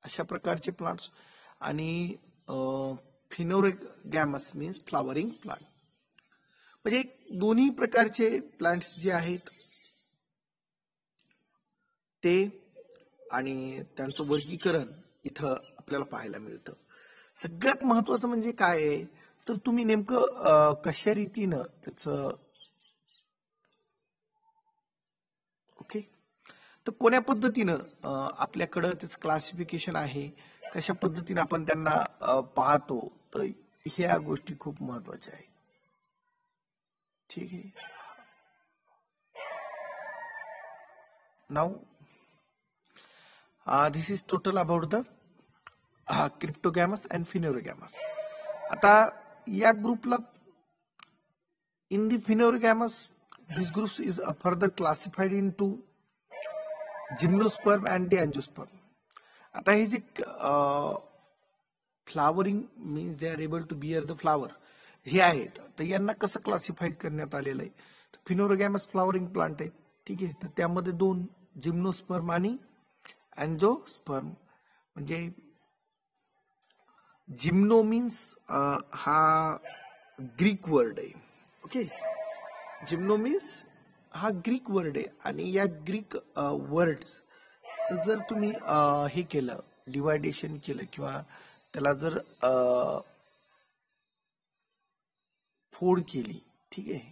अशा प्रकारचे plants. आणि फिनोरगॅमस means flowering plant. म्हणजे दोन्ही प्रकारचे plants जे आहेत ते आणि त्यांचं वर्गीकरण इथं आपल्याला पाहायला मिळतं. सगळ्यात महत्वाचं म्हणजे काय आहे तर तुम्ही नेमकं कशा रीतीनं त्याचं ओके, तर कोण्या पद्धतीनं आपल्याकडं त्याचं क्लासिफिकेशन आहे, कशा पद्धतीने आपण त्यांना पाहतो, तर ह्या गोष्टी खूप महत्वाच्या आहेत. ठीक आहे. Now this is total about the cryptogams and phanerogams. आता या ग्रुपला in the phanerogams this group is further classified into gymnosperm and the angiosperm. आता हे जे flowering means they are able to bear the flower हे आहेत, तर यांना कसं क्लासिफाईड करण्यात आलेलं आहे. फिनोरगॅमस फ्लावरिंग प्लांट आहे, ठीक आहे. तर त्यामध्ये दोन, जिम्नोस्पर्म आणि अँजिओस्पर्म. म्हणजे जिम्नो मीन्स हा ग्रीक वर्ड आहे. ओके, जिम्नो मीन्स हा ग्रीक वर्ड आहे. आणि या ग्रीक वर्ड्स जर तुम्ही हे केलं, डिवायडेशन केलं किंवा त्याला जर फोड केली, ठीक आहे,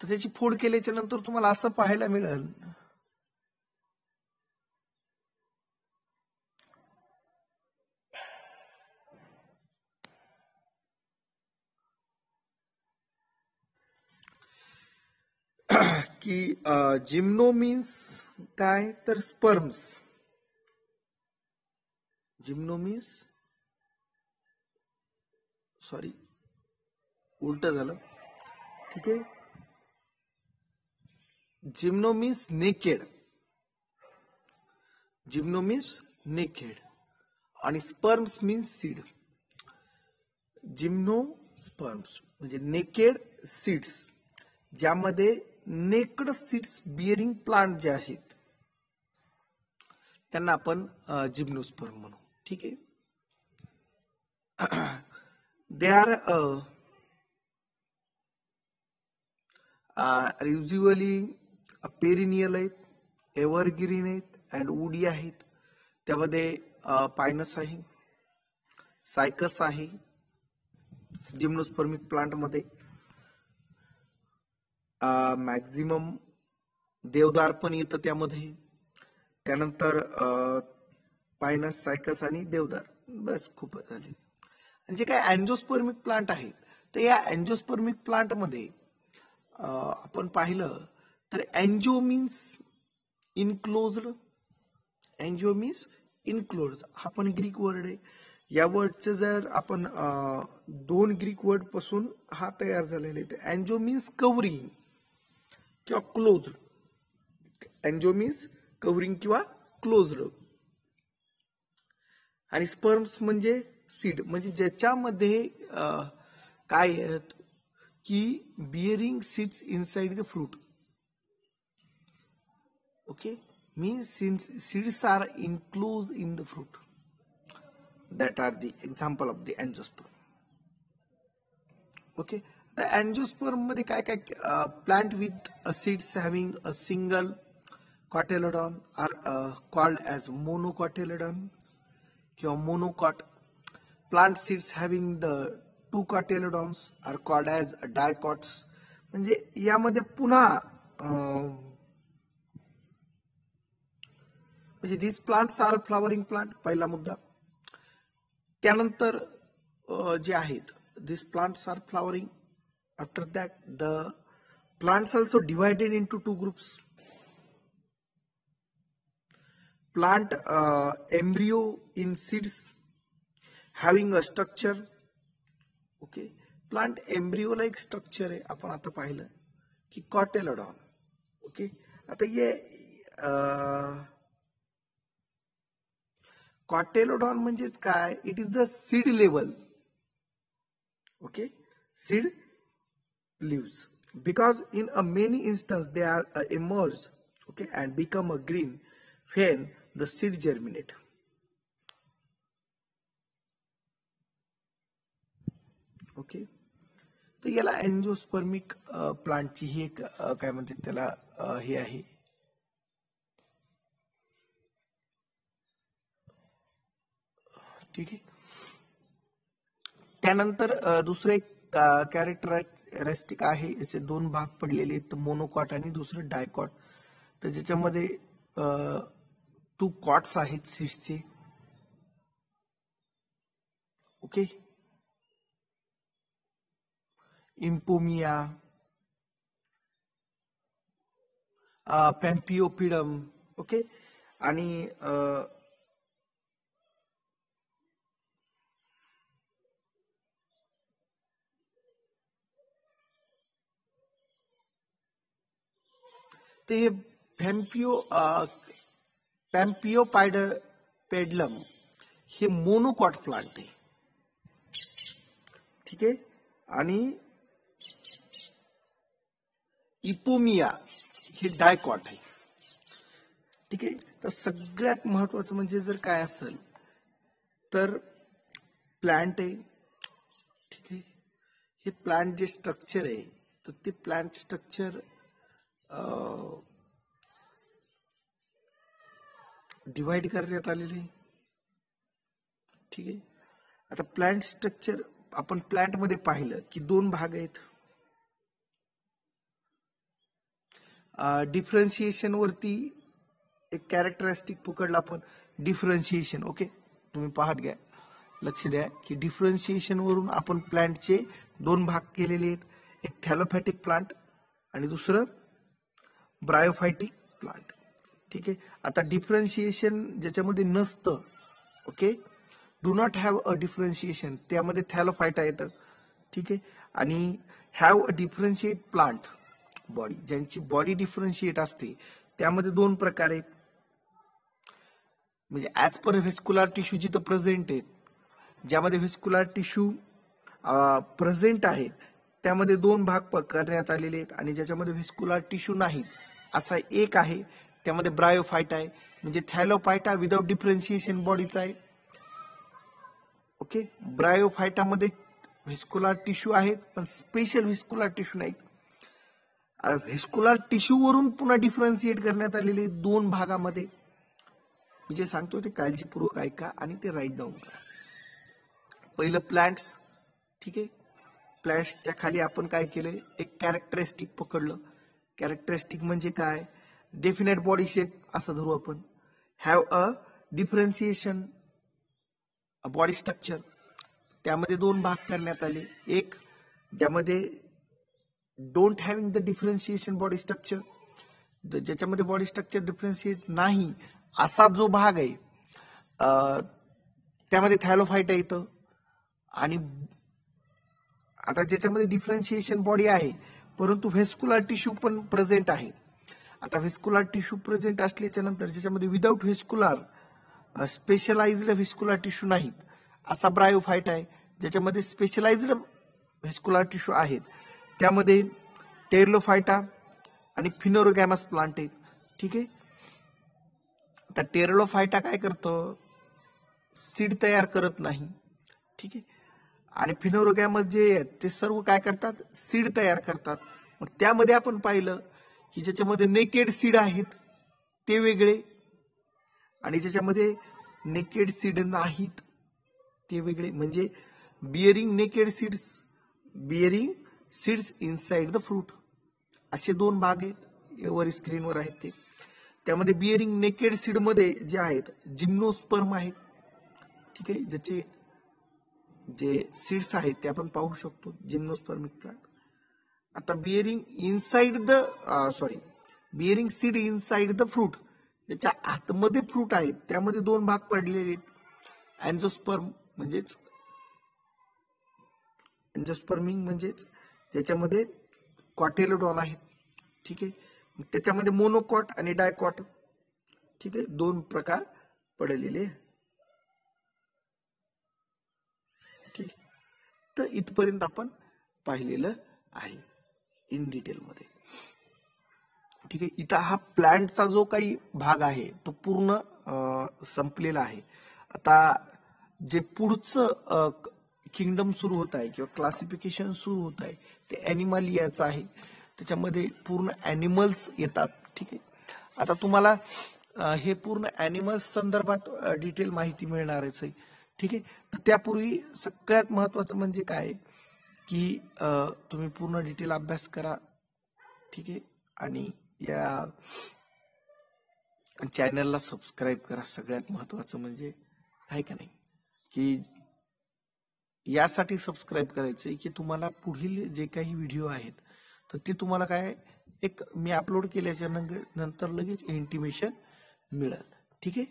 तर त्याची फोड केल्याच्या नंतर तुम्हाला असं पाहायला मिळेल की जिम्नो मीन्स काय तर स्पर्म्स, जिम्नो मीन्स सॉरी उलट झालं. ठीक आहे. Gymno means naked. Gymno means naked आणि sperms means seed. Gymno sperms म्हणजे नेकेड सीड्स, ज्यामध्ये नेक्ड सीड्स बिअरिंग प्लांट जे आहेत त्यांना आपण जिम्नोस्पर्म म्हणू. ठीक आहे. दे आर युज्युअली पेरिनियल आहेत, एव्हरग्रीन आहेत अँड वुडी आहेत. त्यामध्ये पायनस आहे, सायकस आहे जिम्नोस्पर्मिक प्लांट मध्ये. मॅक्झिमम देवदार पण येतं त्यामध्ये. त्यानंतर पायनस, सायकस आणि देवदार. बस खूप झाले. जे काय अँजिओस्पर्मिक प्लांट आहेत तर या अँजिओस्पर्मिक प्लांट मध्ये आपण पाहिलं तर अँजिओ मीन्स इनक्लोज्ड. अँजिओ मीन्स इनक्लोज्ड हा पण ग्रीक वर्ड आहे. या वर्डचं जर आपण दोन ग्रीक वर्ड पासून हा तयार झालेला आहे. अँजिओ मीन्स कव्हरिंग किंवा क्लोज्ड. अँजिओ मीन्स कव्हरिंग किंवा क्लोज्ड. आणि स्पर्म्स म्हणजे सीड, म्हणजे ज्याच्यामध्ये काय आहेत की bearing seeds inside the fruit. Okay, means seeds are enclose in the fruit. That are the example of the angiosperm. Okay, the angiosperm मध्ये काय काय plant with seeds having a single cotyledon are called as monocotyledon किंवा monocot. Plant seeds having the two cotyledons are called as dicots. म्हणजे यामध्ये पुन्हा म्हणजे these plants are flowering plant पहिला मुद्दा. त्यानंतर जे आहेत these plants are flowering. After that the plants also divided into two groups. Plant embryo in seeds having a structure. Okay, plant embryo like structure आहे. आपण आता पाहिलं की cotyledon. ओके, आता ये कॉटेलोडॉन म्हणजेच काय? It is the seed level. Okay, seed leaves because in a many instances they are emerged, okay, and become a green when the seed germinate. Okay, तर याला अँजिओस्पर्मिक प्लांटची ही एक काय म्हणतात त्याला हे आहे. ठीक आहे. त्यानंतर दुसरे एक कॅरेक्टरिस्टिक आहे, याचे दोन भाग पडलेले आहेत, मोनोकॉट आणि दुसरं डायकॉट. तर ज्याच्यामध्ये 2 कॉट्स आहेत सीड्सचे. ओके, इम्पोमिया, पॅम्पिओपिडम. ओके, आणि ते पॅम्पिओपायडपेडलम हे मोनोकॉट प्लांट आहे. ठीक आहे, आणि इपोमिया हे डायकॉट आहे. ठीक आहे, तर सगळ्यात महत्वाचं म्हणजे जर काय असेल तर प्लांट आहे. ठीक आहे, हे प्लांट जे स्ट्रक्चर आहे तर ते प्लांट स्ट्रक्चर डिवाइड करण्यात आलेले आहे. ठीक आहे, आता प्लांट स्ट्रक्चर आपण प्लांट मध्ये पाहिलं की 2 भाग आहेत. डिफरन्शिएशन वरती एक कॅरेक्टरिस्टिक पकडला आपण, डिफरन्शिएशन. ओके, तुम्ही पाहत घ्या, लक्ष द्या की डिफरन्शिएशन वरून आपण प्लांटचे 2 भाग केलेले आहेत, एक थॅलोफॅटिक प्लांट आणि दुसरं ब्रायोफायटिक प्लांट. ठीक आहे, आता डिफरन्शिएशन ज्याच्यामध्ये नसतं, okay, do not have a differentiation, त्यामध्ये थॅलोफायटा येतं. ठीक आहे. आणि have a differentiate plant body, ज्यांची बॉडी डिफरन्शिएट असते, त्यामध्ये दोन प्रकार आहेत. म्हणजे ऍज पर व्हेस्क्युलर टिश्यू जिथं प्रेझेंट आहेत, ज्यामध्ये व्हेस्क्युलर टिश्यू प्रेझेंट आहेत, त्यामध्ये दोन भाग करण्यात आलेले आहेत. आणि ज्याच्यामध्ये व्हेस्क्युलर टिश्यू नाहीत असा एक आहे, त्यामध्ये ब्रायोफायटा आहे. म्हणजे थॅलोफायटा विदाउट डिफरन्शिएशन बॉडीचा आहे. ओके. ब्रायोफायटामध्ये व्हेस्क्युलर टिश्यू आहेत पण स्पेशल व्हेस्क्युलर टिश्यू नाहीत. व्हेस्क्युलर टिश्यू वरून पुन्हा डिफरन्शिएट करण्यात आलेले दोन भागामध्ये. मी जे सांगतो ते काळजीपूर्वक ऐका आणि ते राईट डाऊन करा. पहिलं प्लांट्स. ठीक आहे. प्लांट्सच्या खाली आपण काय केलंय, एक कॅरेक्टरिस्टिक पकडलं. कॅरेक्टरिस्टिक म्हणजे काय, डेफिनेट बॉडी शेप असं धरू आपण. Have a differentiation body structure, त्यामध्ये दोन भाग करण्यात आले. एक ज्यामध्ये don't having the differentiation body structure, ज्याच्यामध्ये बॉडी स्ट्रक्चर डिफरन्शिएट नाही असा जो भाग आहे, त्यामध्ये थॅलोफायटा येतं. आणि आता ज्याच्यामध्ये डिफरन्शिएशन बॉडी आहे परंतु व्हेस्क्युलर टिश्यू पण प्रेझेंट आहे. आता व्हेस्क्युलर टिश्यू प्रेझेंट असल्याच्या नंतर ज्याच्यामध्ये विदाउट व्हेस्क्युलर स्पेशलाइज्ड व्हेस्क्युलर टिश्यू नाहीत असा ब्रायोफायटा आहे. ज्याच्यामध्ये स्पेशलाइज्ड व्हेस्क्युलर टिश्यू आहेत, त्यामध्ये टेरलोफायटा आणि फिनोरोगॅमस प्लांट आहेत. ठीक आहे. आता टेरलोफायटा काय करतं, सीड तयार करत नाही. ठीक आहे. आणि फिनोरोगॅमस जे आहेत ते सर्व काय करतात, सीड तयार करतात. मग त्यामध्ये आपण पाहिलं की ज्याच्यामध्ये नेकेड सीड आहेत ते वेगळे आणि ज्याच्यामध्ये नेकेड सीड नाहीत ते वेगळे. म्हणजे bearing naked seeds, bearing seeds inside the fruit, असे दोन भाग आहेत. वर स्क्रीनवर आहेत ते. त्यामध्ये बिअरिंग नेकेड सीड मध्ये जे आहेत जिम्नोस्पर्म आहेत. ठीक आहे. ज्याचे जे सीड्स आहेत ते आपण पाहू शकतो, जिम्नोस्पर्मिक प्लांट. आता bearing seed inside the fruit, त्याच्या आतमध्ये फ्रूट आहेत त्यामध्ये दोन भाग पडलेले आहेत. अँजिओस्पर्मिंग म्हणजेच त्याच्यामध्ये कॉटेलोडॉन आहेत. ठीक आहे. त्याच्यामध्ये मोनोकॉट आणि डायकॉट. ठीक आहे. दोन प्रकार पडलेले. ठीक. तर इथपर्यंत आपण पाहिलेलं आहे इन डिटेल मध्ये. ठीक आहे. इथं हा प्लांटचा जो काही भाग आहे तो पूर्ण संपलेला आहे. आता जे पुढचं किंगडम सुरू होत आहे किंवा क्लासिफिकेशन सुरू होत आहे ते ॲनिमलियाचं आहे. त्याच्यामध्ये पूर्ण ॲनिमल्स येतात. ठीक आहे. आता तुम्हाला हे पूर्ण ॲनिमल्स संदर्भात डिटेल माहिती मिळणारच आहे. ठीक आहे. तर त्यापूर्वी सगळ्यात महत्वाचं म्हणजे काय की तुम्ही पूर्ण डिटेल अभ्यास करा. ठीक आहे. आणि या चॅनलला सबस्क्राईब करा. सगळ्यात महत्वाचं म्हणजे आहे का नाही, की यासाठी सबस्क्राईब करायचंय की तुम्हाला पुढील जे काही व्हिडिओ आहेत तर ते तुम्हाला काय एक मी अपलोड केल्याच्या नंतर लगेच इंटिमेशन मिळेल. ठीक आहे.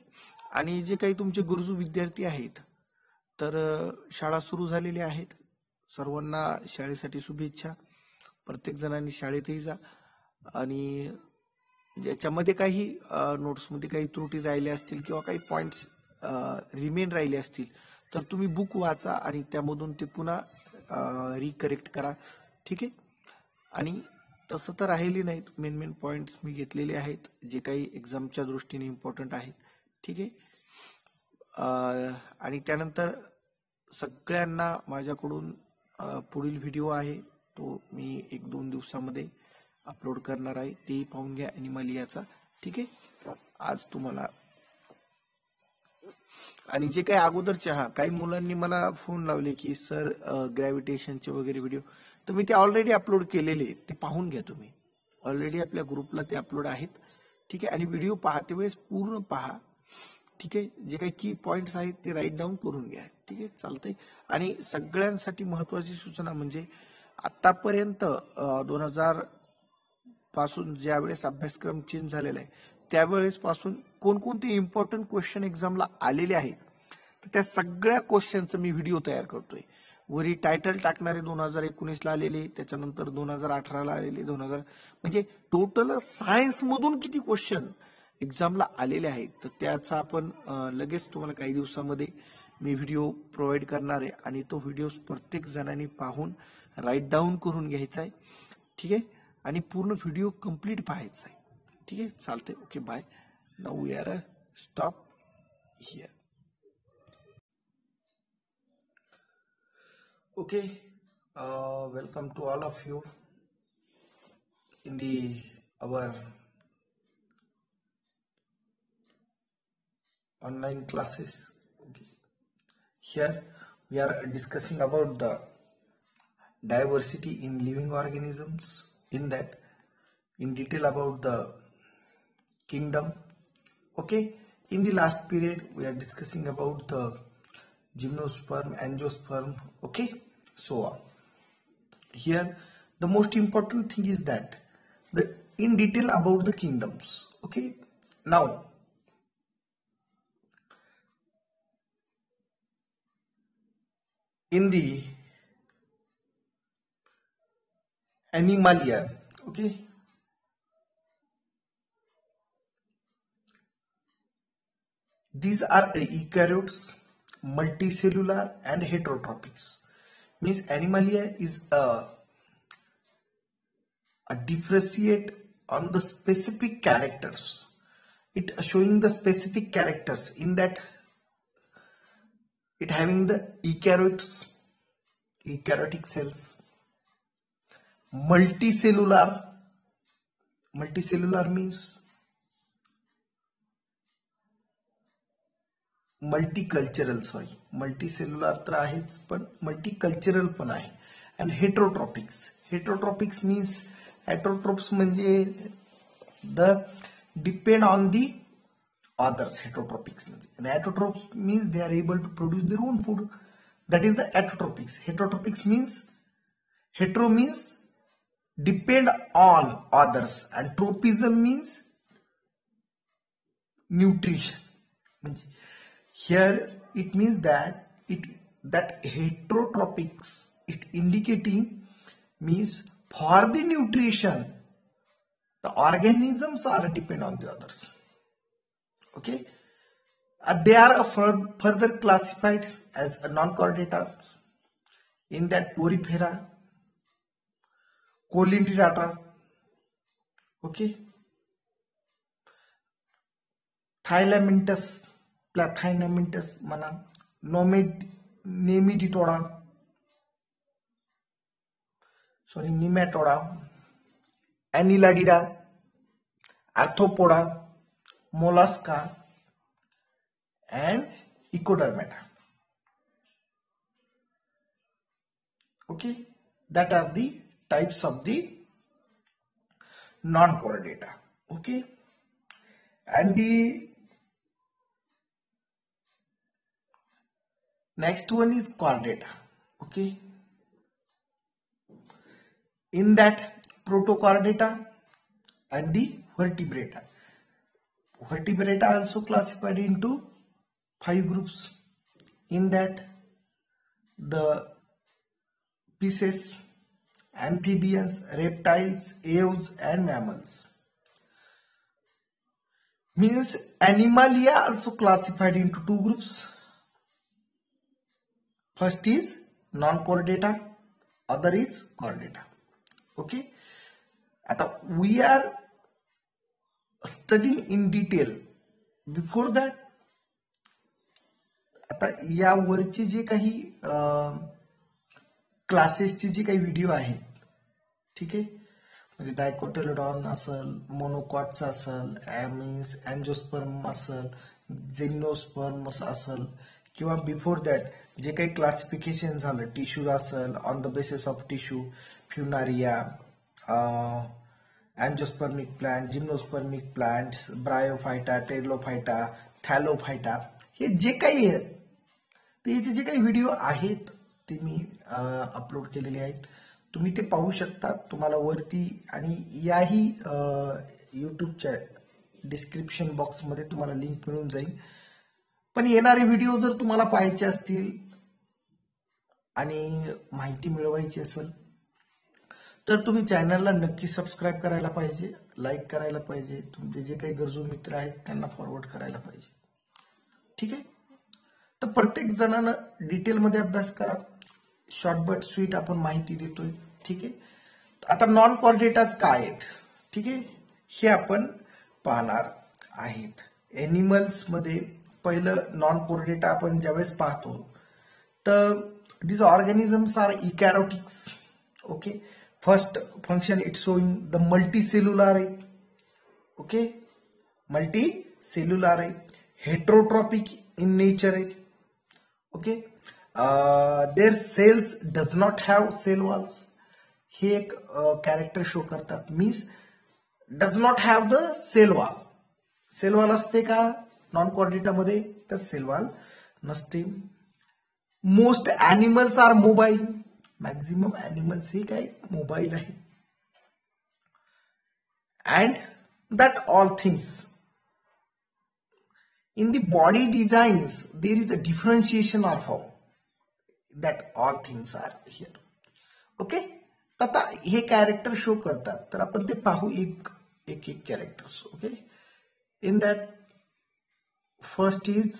आणि जे काही तुमचे गरजू विद्यार्थी आहेत तर शाळा सुरू झालेली आहेत. सर्वांना शाळेसाठी शुभेच्छा. प्रत्येक जणांनी शाळेतही जा. आणि ज्याच्यामध्ये काही नोट्समध्ये काही त्रुटी राहिल्या असतील किंवा काही पॉइंट्स रिमेन राहिले असतील तर तुम्ही बुक वाचा आणि त्यामधून ते पुन्हा रिकरेक्ट करा. ठीक आहे. आणि तसं तर राहिली नाहीत, मेन पॉइंट्स मी घेतलेले आहेत जे काही एक्झामच्या दृष्टीने इम्पॉर्टंट आहेत. ठीक आहे. आणि त्यानंतर सगळ्यांना माझ्याकडून पुढील व्हिडिओ आहे तो मी 1-2 दिवसामध्ये अपलोड करणार आहे, तेही पाहून घ्या ॲनिमलियाचा. ठीक आहे. आज तुम्हाला आणि जे काही अगोदरचे काही मुलांनी मला फोन लावले की सर ग्रॅव्हिटेशनचे वगैरे व्हिडिओ, तर मी ते ऑलरेडी अपलोड केलेले, ते पाहून घ्या तुम्ही. ऑलरेडी आपल्या ग्रुपला ते अपलोड आहेत. ठीक आहे. आणि व्हिडिओ पाहते वेळेस पूर्ण पहा. ठीक आहे. जे काही की पॉइंट्स आहेत ते राईट डाऊन करून घ्या. ठीक आहे. चालतंय. आणि सगळ्यांसाठी महत्वाची सूचना म्हणजे आतापर्यंत 2000 पासून ज्या वेळेस अभ्यासक्रम चेंज झालेला आहे त्यावेळेस पासून कोणकोणते इम्पॉर्टंट क्वेश्चन एक्झामला आलेले आहेत तर त्या सगळ्या क्वेश्चनचं मी व्हिडिओ तयार करतोय. वरी टायटल टाकणारे 2019 ला आलेले, त्याच्यानंतर 2018 ला आलेले, 2000 म्हणजे टोटल सायन्स मधून किती क्वेश्चन एक्झामला आलेले आहेत, तर त्याचा आपण लगेच तुम्हाला काही दिवसामध्ये मी व्हिडिओ प्रोव्हाइड करणार आहे आणि तो व्हिडिओ प्रत्येक जणांनी पाहून राईट डाऊन करून घ्यायचा आहे. ठीक आहे, आणि पूर्ण व्हिडिओ कम्प्लीट पाहायचा आहे. ठीक आहे, चालतंय. Okay, bye. Now we are stop here. Okay, welcome to all of you in our online classes. Okay. Here we are discussing about the diversity in living organisms. In that, in detail about the kingdom. Okay. In the last period, we are discussing about the gymnosperm, angiosperm. Okay, so on. Here the most important thing is that in detail about the kingdoms. Okay, now in the Animalia, okay, these are eukaryotes, multicellular and heterotrophics. Means Animalia is a differentiate on the specific characters. It showing the specific characters in that it having the eukaryotes, eukaryotic cells, multicellular means multicultural, multicellular तर आहेच पण multicultural पण आहे. and heterotrophics means heterotrophs म्हणजे the depend on the others. Heterotrophics means, and heterotrophs means they are able to produce their own food. That is the heterotrophics means hetero means depend on others and tropism means nutrition. Here it means that heterotrophics, it indicating means for the nutrition the organisms are depend on the others. Okay, they are further classified as a non-chordata. In that Porifera, Colintrata, okay, Thylamintus, Platynamintus म्हणा, Nematoda, Annelida, Arthropoda, Mollusca and Echodermata. Okay, that are the types of the non-chordata. Okay, and the next one is chordata. Okay, in that protochordata and the vertebrata. Vertebrata also classified into 5 groups. In that the fishes, amphibians, reptiles, aves and mammals. Means Animalia also classified into 2 groups. First is non-chordata, other is chordata. Okay, we are studying in detail. Before that, आता यावरची जे काही क्लासेसची जी काही video आहेत, ठीक आहे, म्हणजे डायकोटिलेडॉन असेल, मोनोकॉटचा असेल, means angiosperm असेल, जिम्नोस्पर्म असेल, किंवा बिफोर दॅट जे काही क्लासिफिकेशन झालं टिश्यूज असेल, on the basis of tissue, Funaria, angiospermic plant, gymnospermic plants, Bryophyta, Pteridophyta, Thallophyta, हे जे काही आहे ते याचे जे काही व्हिडिओ आहेत ते मी अपलोड केलेले आहेत. तुम्ही ते पाहू शकता. तुम्हाला वरती आणि याही युट्यूबच्या डिस्क्रिप्शन बॉक्समध्ये तुम्हाला लिंक मिळून जाईल. पण येणारे व्हिडिओ जर तुम्हाला पाहायचे असतील आणि माहिती मिळवायची असेल तर तुम्ही चॅनलला नक्की सबस्क्राईब करायला पाहिजे, लाईक करायला पाहिजे, तुमचे जे काही गरजू मित्र आहेत त्यांना फॉरवर्ड करायला पाहिजे. ठीक आहे. तर प्रत्येक जणांना डिटेलमध्ये अभ्यास करा. शॉर्ट बट स्वीट आपण माहिती देतोय. ठीक आहे. आता नॉन कॉर्डेटाज काय आहेत, ठीक आहे, हे आपण पाहणार आहेत. एनिमल्स मध्ये पहिलं नॉन कॉर्डेटा आपण ज्यावेळेस पाहतो तर these organisms are eukaryotics. Okay, first function it's showing the multicellular. Okay, multicellular, heterotrophic in nature. Okay, their cells does not have cell walls. हे एक कॅरेक्टर शो करतात. Means does not have the cell wall. Cell wall असते का non chordata मध्ये? तर cell wall नसते. Most animals are mobile. Maximum animals हे काय मोबाईल आहे. And that all things in the body designs there is a differentiation of how that all things are here. Okay, आता हे character show करतात तर आपण ते पाहू एक एक characters. Okay, in that first is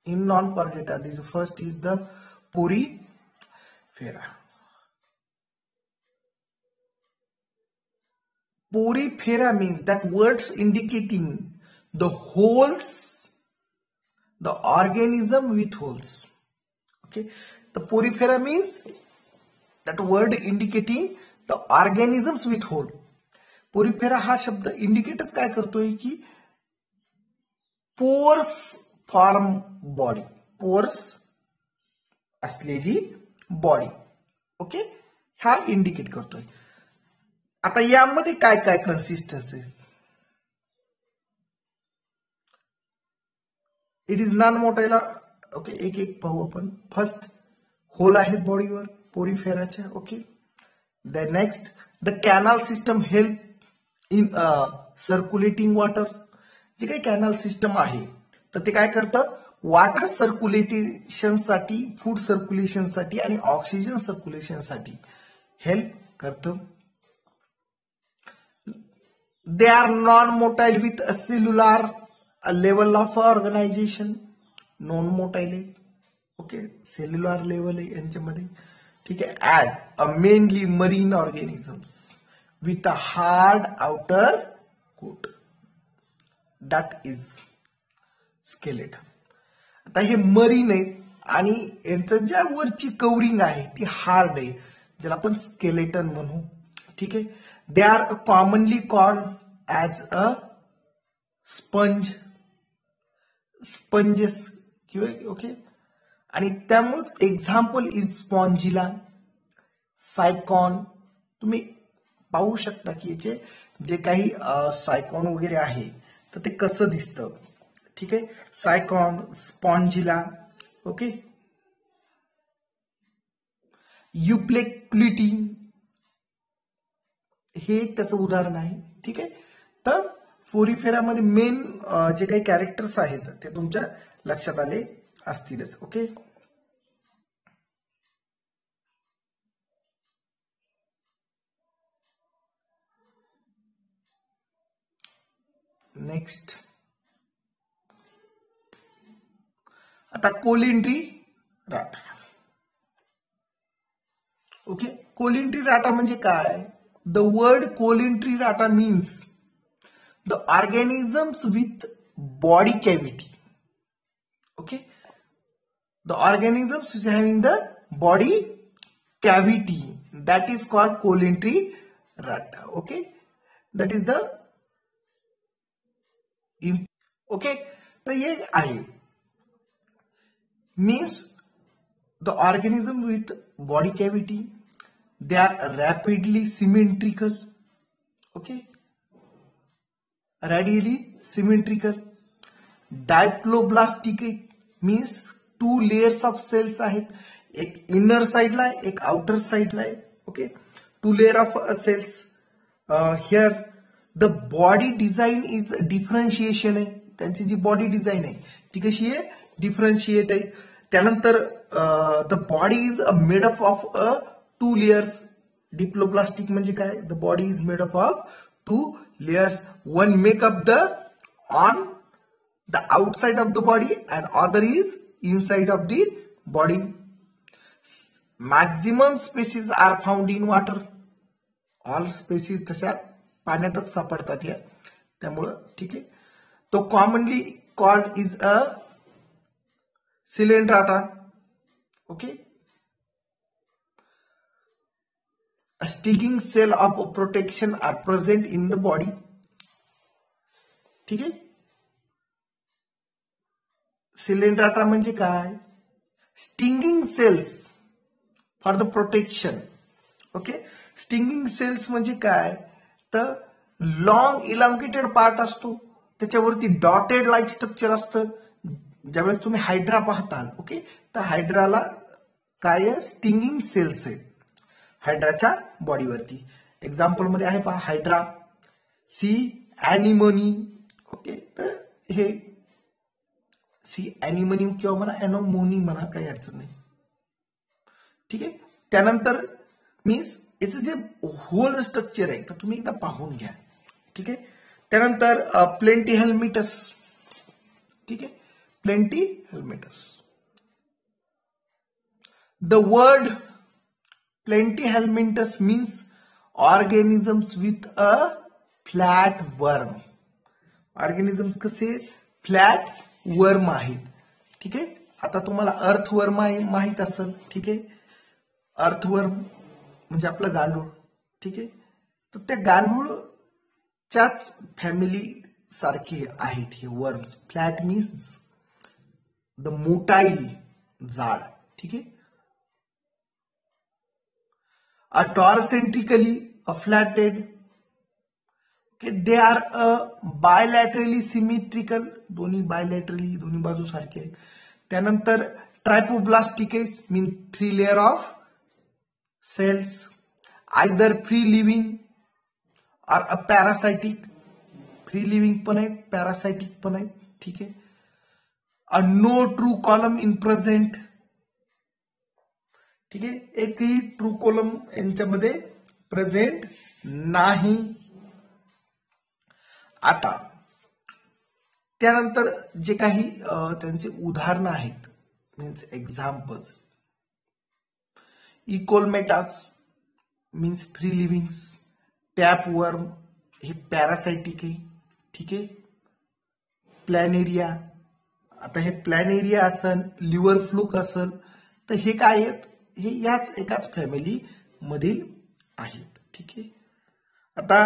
in non-chordata. This first is the porifera. Porifera means that words indicating the holes, the organism with holes. Okay, the porifera means that word indicating the organisms with hole. Porifera हा शब्द इंडिकेटच काय करतोय की pores form body, pores असलेली बॉडी. Okay, हा indicate करतोय. आता यामध्ये काय काय कन्सिस्टन्सी? इट इज नॉन मोटाईला. ओके, एक एक पाहू आपण. फर्स्ट होल आहेत बॉडीवर पोरिफेराच्या. Okay, the next the canal system help in circulating water. जे काही कॅनल सिस्टम आहे तर ते काय करतं? वॉटर सर्क्युलेशन साठी, फूड सर्क्युलेशन साठी आणि ऑक्सिजन सर्क्युलेशन साठी हेल्प करतं. They are non motile with a cellular level of organization. Non motile आहे. ओके, सेल्युलर लेवल आहे यांच्यामध्ये. ठीक आहे. Add a mainly marine organisms with a hard outer coat that is skeleton. आता हे marine आहे आणि यांचं ज्या वरची कवरिंग आहे ती हार्ड आहे, ज्याला आपण स्केलेटन म्हणू. ठीक आहे. They are commonly called as a sponge, sponges किंवा. ओके, आणि त्यामुळेच एक्झाम्पल इज स्पॉन्जिला, सायकॉन. तुम्ही पाहू शकता की याचे जे काही सायकॉन वगैरे आहे तर ते कसं दिसतं. ठीक आहे. सायकॉन, स्पॉन्जिला. ओके, युप्लेक्युलिटी हे त्याचं उदाहरण आहे. ठीक आहे. तर पोरिफेरामध्ये मेन जे काही कॅरेक्टर्स आहेत ते तुमच्या लक्षात आले असतीलच. ओके, नेक्स्ट आता Coelenterata. Okay, Coelenterata म्हणजे काय? The word Coelenterata means the organisms with body cavity. Okay, the organisms which having the body cavity that is called Coelenterata. Okay, that is the okay. तर ये आहे means the organism with body cavity, they are rapidly symmetrical. Okay, radially symmetrical. Diploblastic means two layers of cells आहेत, एक inner साइडला आहे, एक outer साइडला आहे. Okay, two layer of cells. Here the body design is differentiation आहे, त्यांची जी body design आहे ती कशी आहे, डिफरन्शिएट आहे. त्यानंतर the body is made up of 2 layers. Diploblastic म्हणजे काय, the body is made up of 2 layers. One make up the on the outside of the body and other is inside of the body. Maximum species are found in water. All species तशा पाण्यातच सापडतात या, त्यामुळं ठीक आहे. तो commonly called is a Coelenterata. Okay. A stinging cell of protection are present in the body. ठीक आहे. Coelenterata म्हणजे काय, stinging cells for the protection. Okay. Stinging cells म्हणजे काय, तर लॉंग इलॉंगेटेड पार्ट असतो, त्याच्यावरती डॉटेड लाईक स्ट्रक्चर असतं. ज्यावेळेस तुम्ही हायड्रा पाहताल, ओके, तर हायड्राला काय स्टिंगिंग सेल्स आहेत हायड्राच्या बॉडीवरती. एक्झाम्पल मध्ये आहे पहा हायड्रा, सी अॅनिमोनी. ओके, तर हे सी अॅनिमोनी किंवा म्हणा अॅनोमोनी म्हणा, काही अडचण नाही. ठीक आहे. त्यानंतर मीन्स याचं जे होल स्ट्रक्चर आहे तर तुम्ही एकदा पाहून घ्या. ठीक आहे. त्यानंतर प्लेंटी हेल्मिटस. ठीक आहे, Platyhelminthes. The word Platyhelminthes means organisms with a flat worm. Organisms कसे, फ्लॅट वर्म आहेत. ठीक आहे. आता तुम्हाला अर्थवर्म माहित असेल. ठीक आहे. अर्थवर्म म्हणजे आपलं गांडूळ. ठीक आहे. तर त्या गांडूळच्याच फॅमिली सारखे आहेत हे worms. Flat means the motile, जाड. ठीक आहे. A dorsoventrally flattened. They are bilaterally symmetrical, दोन्ही बायलॅटरली, दोन्ही बाजू सारखे आहेत. त्यानंतर triploblastic mean 3 layer of cells, either free living और पॅरासाइटिक. फ्री लिव्हिंग पण आहेत, पॅरासाइटिक पण आहेत. ठीक आहे. A no true column in present. ठीक आहे, एकही ट्रू कॉलम यांच्यामध्ये प्रेझेंट नाही. आता त्यानंतर जे काही त्यांचे उदाहरणं आहेत, मीन्स एक्झाम्पल्स, इकोलमेटास मीन्स फ्री लिव्हिंग्स, टॅपवर्म हे पॅरासाइटिक आहे. ठीक आहे. प्लॅनेरिया, आता हे प्लॅनेरिया असेल, लिव्हर फ्लूक असेल, तर हे काय आहेत, हे याच एकाच फॅमिली मधील आहेत. ठीक आहे. आता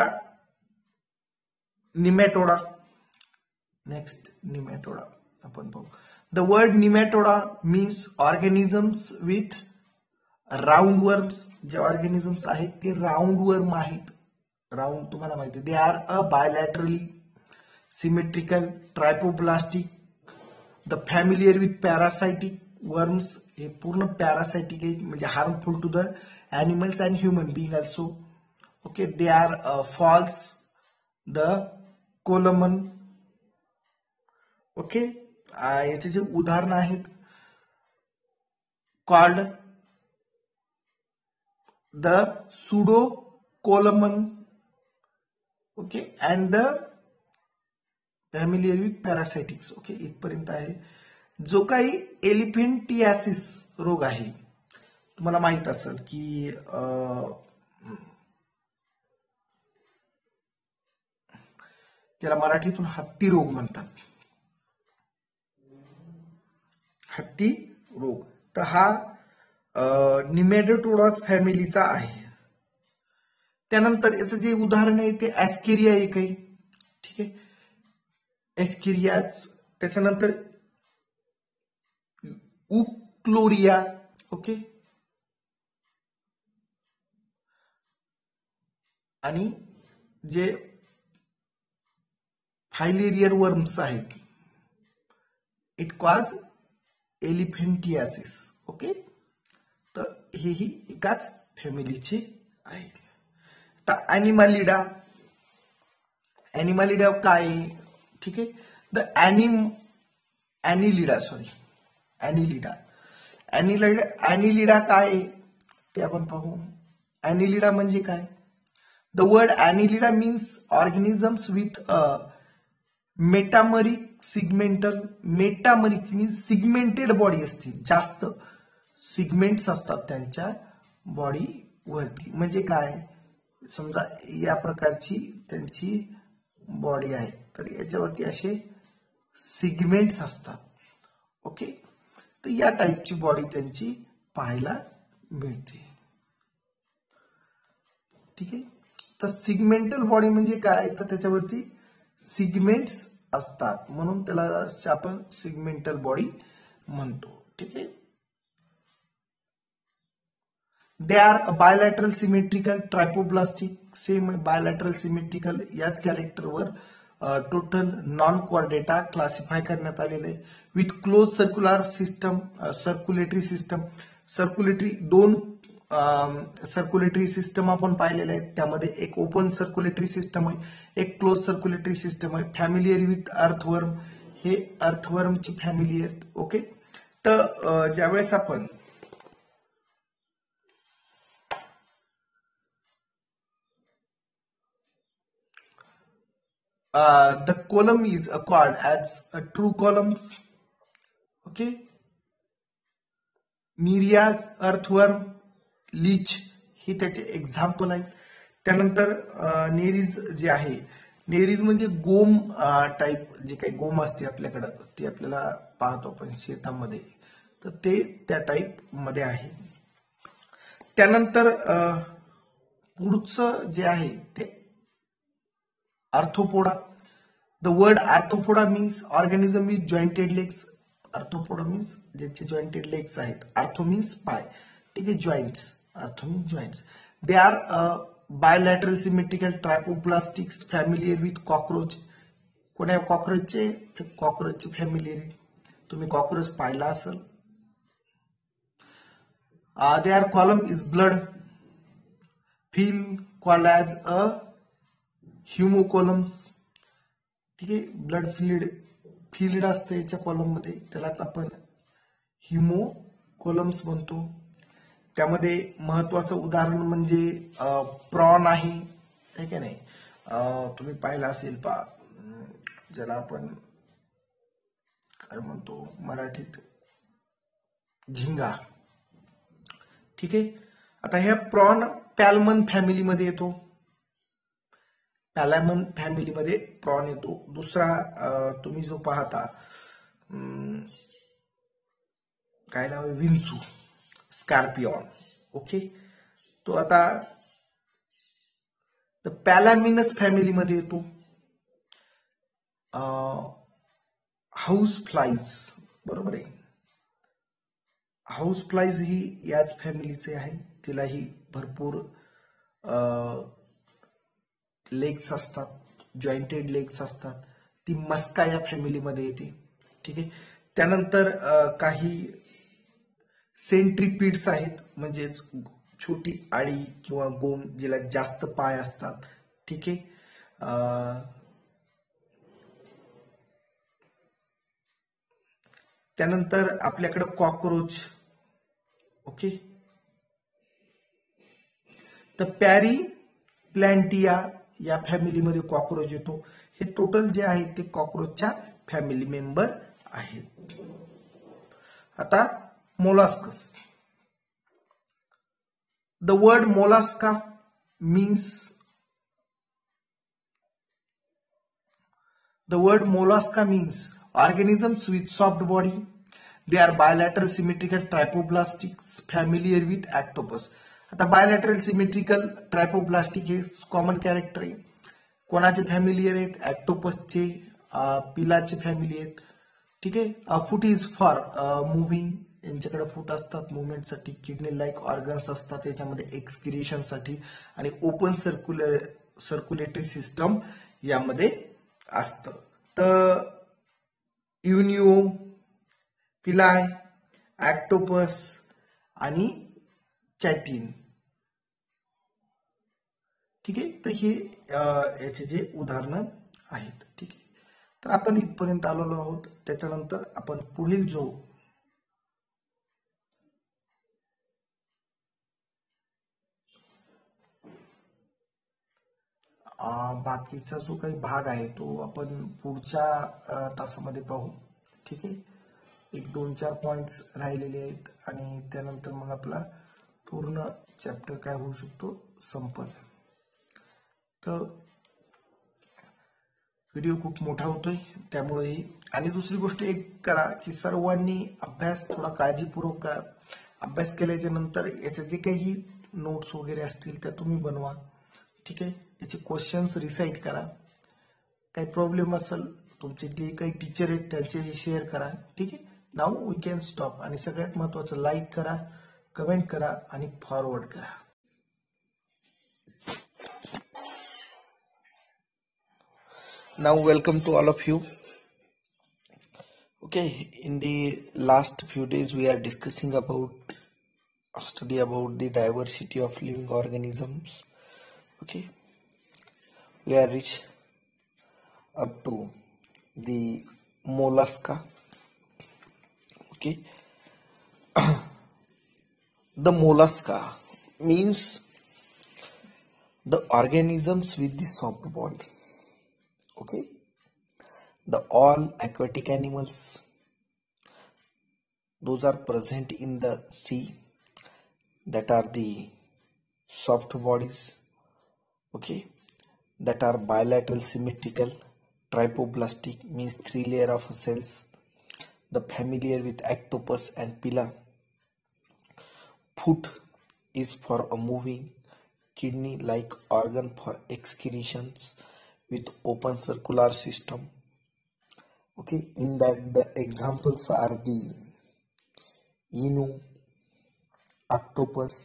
निमॅटोडा. नेक्स्ट निमॅटोडा आपण पाहू. The word Nematoda means organisms with round worms. जे ऑर्गॅनिझम्स आहेत ते राऊंड वर्म आहेत. राऊंड तुम्हाला माहिती, they are a bilaterally symmetrical triploblastic. The familiar with parasitic worms, हे पूर्ण पॅरासाइटिक आहे, म्हणजे harmful to the animals and human being also. Okay. They are false the coelom. Okay. याचे जे उदाहरण आहेत, called the pseudo coelom. Okay. And the familiar with parasitics. Okay, इथपर्यंत आहे. जो काही एलिफेंटियासिस रोग आहे, तुम्हाला माहित असेल की त्याला मराठीतून हत्ती रोग म्हणतात. हत्ती रोग. तर हा निमॅटोडॉज फॅमिलीचा आहे. त्यानंतर याचं जे उदाहरण आहे ते ऍस्केरिया एक आहे. ठीक आहे. एस्केरियाच. त्याच्यानंतर उक्लोरिया. ओके. आणि जे फायलेरियर वर्म्स आहेत, इट कॉज एलिफेंटियासिस. ओके. तर हेही एकाच फॅमिलीचे आहे. तर ॲनिमॅलिडा. ॲनिमॅलिडा काय आहे? ठीक आहे. द ॲनिलिडा काय आहे ते आपण पाहू. ॲनिलिडा म्हणजे काय? The word Annelida means organisms with metameric means segmented body असते, जास्त सिगमेंट्स असतात त्यांच्या बॉडी वरती. म्हणजे काय, समजा या प्रकारची त्यांची बॉडी आहे तर याच्यावरती असे सिगमेंट्स असतात. ओके, तर या टाईपची बॉडी त्यांची पाहायला मिळते. ठीक आहे. तर सिगमेंटल बॉडी म्हणजे काय, तर त्याच्यावरती सिगमेंट्स असतात म्हणून त्याला आपण सिगमेंटल बॉडी म्हणतो. ठीक आहे. They are bilateral symmetrical triploblastic. Same bilateral symmetrical याच कॅरेक्टरवर टोटल नॉन कोऑर्डिनेटा क्लासिफाय करण्यात आलेले आहे. With close circular system, circulatory system. दोन सर्क्युलेटरी सिस्टम आपण पाहिलेले आहेत. त्यामध्ये एक ओपन सर्क्युलेटरी सिस्टम आहे, एक क्लोज सर्क्युलेटरी सिस्टम आहे. फॅमिलियर विथ अर्थवर्म, हे अर्थवर्मची फॅमिली आहेत. ओके, तर ज्यावेळेस आपण the column is called as a true columns. Okay, Nereis, earthworm, leech हे त्याचे एक्झाम्पल आहेत. त्यानंतर नेरीज जे आहे, नेरीज म्हणजे गोम टाईप, जे काही गोम असते आपल्याकडं ते आपल्याला पाहतो आपण शेतामध्ये, तर ते त्या टाईप मध्ये आहे. त्यानंतर पुढचं जे आहे ते Arthropoda. The word Arthropoda means organism with jointed legs. Arthropoda means ज्याचे जॉइंटेड लेग्स आहेत. आर्थो मीन्स पाय, ठीक आहे, joints, arthro means joints. They are bilateral symmetrical triploblastics, familiar with cockroach. कोण्या कॉकरोचचे? कॉकरोचची फॅमिलियर. तुम्ही कॉकरोच पाहिला असेल. They are coelom is blood fill called as a haemocoeloms. ठीक आहे, ब्लड फिल्ड असते याच्या कॉलम मध्ये, त्यालाच आपण ह्युमोकोलम्स म्हणतो. त्यामध्ये महत्वाचं उदाहरण म्हणजे प्रॉन आहे, ठीक आहे. नाही तुम्ही पाहिलं असेल ज्याला आपण काय म्हणतो मराठीत, झिंगा. ठीक आहे. आता ह्या प्रॉन पॅल्मन फॅमिलीमध्ये येतो. पॅलॅमन फॅमिलीमध्ये प्रॉन येतो. दुसरा तुम्ही जो पाहता काय नाव आहे, विंचू, स्कॉर्पियन. ओके, तो आता पॅलामिनस फॅमिलीमध्ये येतो. हाऊस फ्लाईज, बरोबर आहे. हाऊस फ्लाईज ही याच फॅमिलीचे आहे. तिलाही भरपूर लेग्स असतात, जॉइंटेड लेग्स असतात. ती मस्का या फॅमिलीमध्ये येते. ठीक आहे. त्यानंतर काही सेंट्रिपिड्स आहेत, म्हणजे छोटी आळी किंवा गोम जिला जास्त पाय असतात. ठीक आहे. त्यानंतर आपल्याकडे कॉकरोच. ओके, तर पॅरी प्लॅन्टिया या फॅमिलीमध्ये कॉकरोच येतो. हे टोटल जे आहे ते कॉकरोचच्या फॅमिली मेंबर आहेत. आता molluscs. The word Mollusca means organisms with soft body. They are bilateral symmetrical trypoplastics, familiar with octopus. आता बायलॅटरल सिमेट्रिकल ट्रायपोप्लास्टिक हे कॉमन कॅरेक्टर आहे. कोणाचे फॅमिलियर आहेत? ऑक्टोपसचे, पिलाचे फॅमिली आहेत. ठीक आहे. फूट इज फॉर मुव्हिंग, यांच्याकडे फूट असतात मुवमेंटसाठी. किडनी लाईक ऑर्गन्स असतात याच्यामध्ये एक्सक्रिएशन साठी. आणि ओपन सर्क्युलेटरी सिस्टम यामध्ये असतं. तर युनिओ, पिलाय, ऑक्टोपस आणि चॅटिन. ठीक आहे. तर हे याचे जे उदाहरणं आहेत. ठीक आहे, तर आपण इथपर्यंत आलेलो आहोत. त्याच्यानंतर आपण पुढील जो बाकीचा जो काही भाग आहे तो आपण पुढच्या तासामध्ये पाहू. ठीक आहे, एक 2-4 पॉइंट्स राहिलेले आहेत आणि त्यानंतर मग आपला पूर्ण चॅप्टर काय होऊ शकतो, संपल. तर व्हिडिओ खूप मोठा होतोय त्यामुळे. आणि दुसरी गोष्ट एक करा की सर्वांनी अभ्यास थोडा काळजीपूर्वक करा. अभ्यास केल्याच्या नंतर याचे जे काही नोट्स वगैरे असतील त्या तुम्ही बनवा. ठीक आहे, याचे क्वेश्चन्स रिसाईट करा. काही प्रॉब्लेम असेल तुमचे जे काही टीचर आहेत त्यांचे शेअर करा. ठीक आहे, नाऊ वी कॅन स्टॉप. आणि सगळ्यात महत्वाचं लाईक करा, कमेंट करा आणि फॉरवर्ड करा. Now welcome to all of you. Okay, in the last few days we are discussing about study about the diversity of living organisms. Okay, we are reached up to the mollusca. Okay, the mollusca means the organisms with the soft body. Okay, the all aquatic animals, those are present in the sea, that are the soft bodies. Okay, that are bilateral symmetrical, trypoblastic means 3 layer of cells, the familiar with octopus and pila. Foot is for a moving, kidney like organ for excretions with open circular system. Okay, in that the examples are the emu, octopus,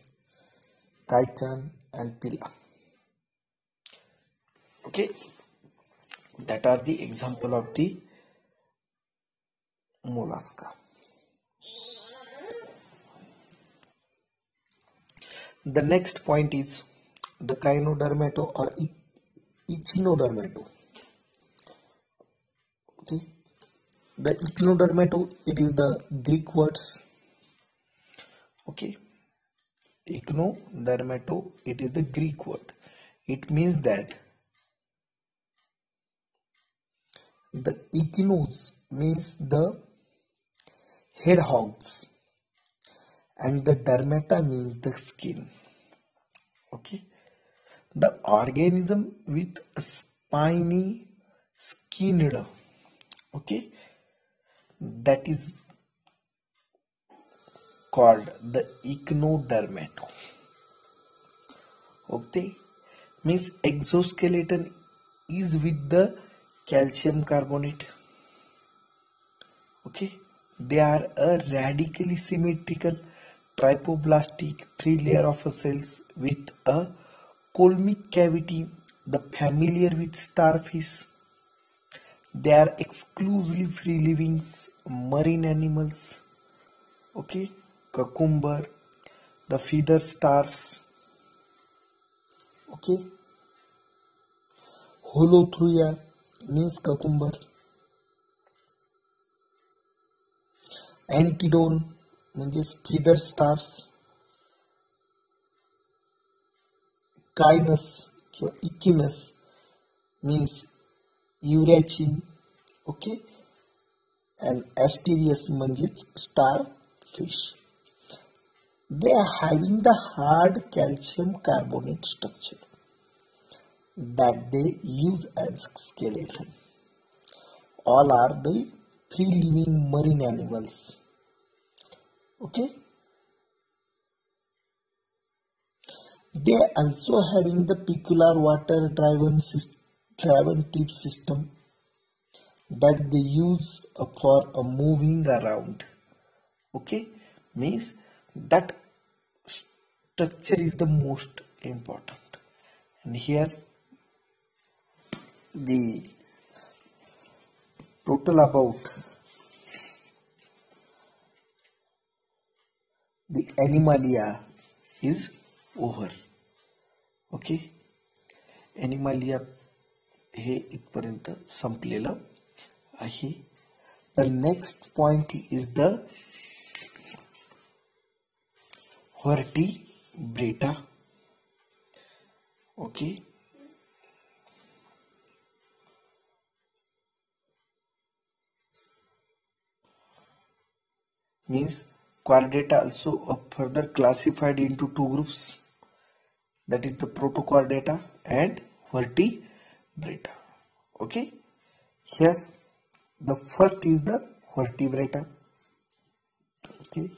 chiton and pila. Okay, that are the example of the mollusca. The next point is the Gynodermato or Echinodermato. Okay, the Echinodermato, it is the Greek words. Okay, Echinodermato, it is the Greek word. It means that the echinos means the hedgehogs and the dermata means the skin. Okay, the organism with a spiny skinned, okay, that is called the echinodermato. Okay, means exoskeleton is with the calcium carbonate. Okay, they are a radically symmetrical trypoblastic 3 layer of cells with a colmic cavity, the familiar with starfish. They are exclusively free living marine animals. Okay, cucumber, the feather stars. Okay, Holothria means cucumber. Anchidon म्हणजे feather stars. Cainus किंवा Echinus means urachin. Okay, and Asterius म्हणजेच starfish. They are having the hard calcium carbonate structure that they use as skeleton. All are the free living marine animals. Okay, they are also having the peculiar water driven tube system that they use for moving around. Okay, means that structure is the most important. And here the total about the animalia is over. Okay, animalia हे इथपर्यंत संपलेलं आहे. The next point is the Vertebrata. Okay, means chordata also further classified into two groups, that is the protochordata and vertebrata. Okay, here the first is the vertebrata. Okay,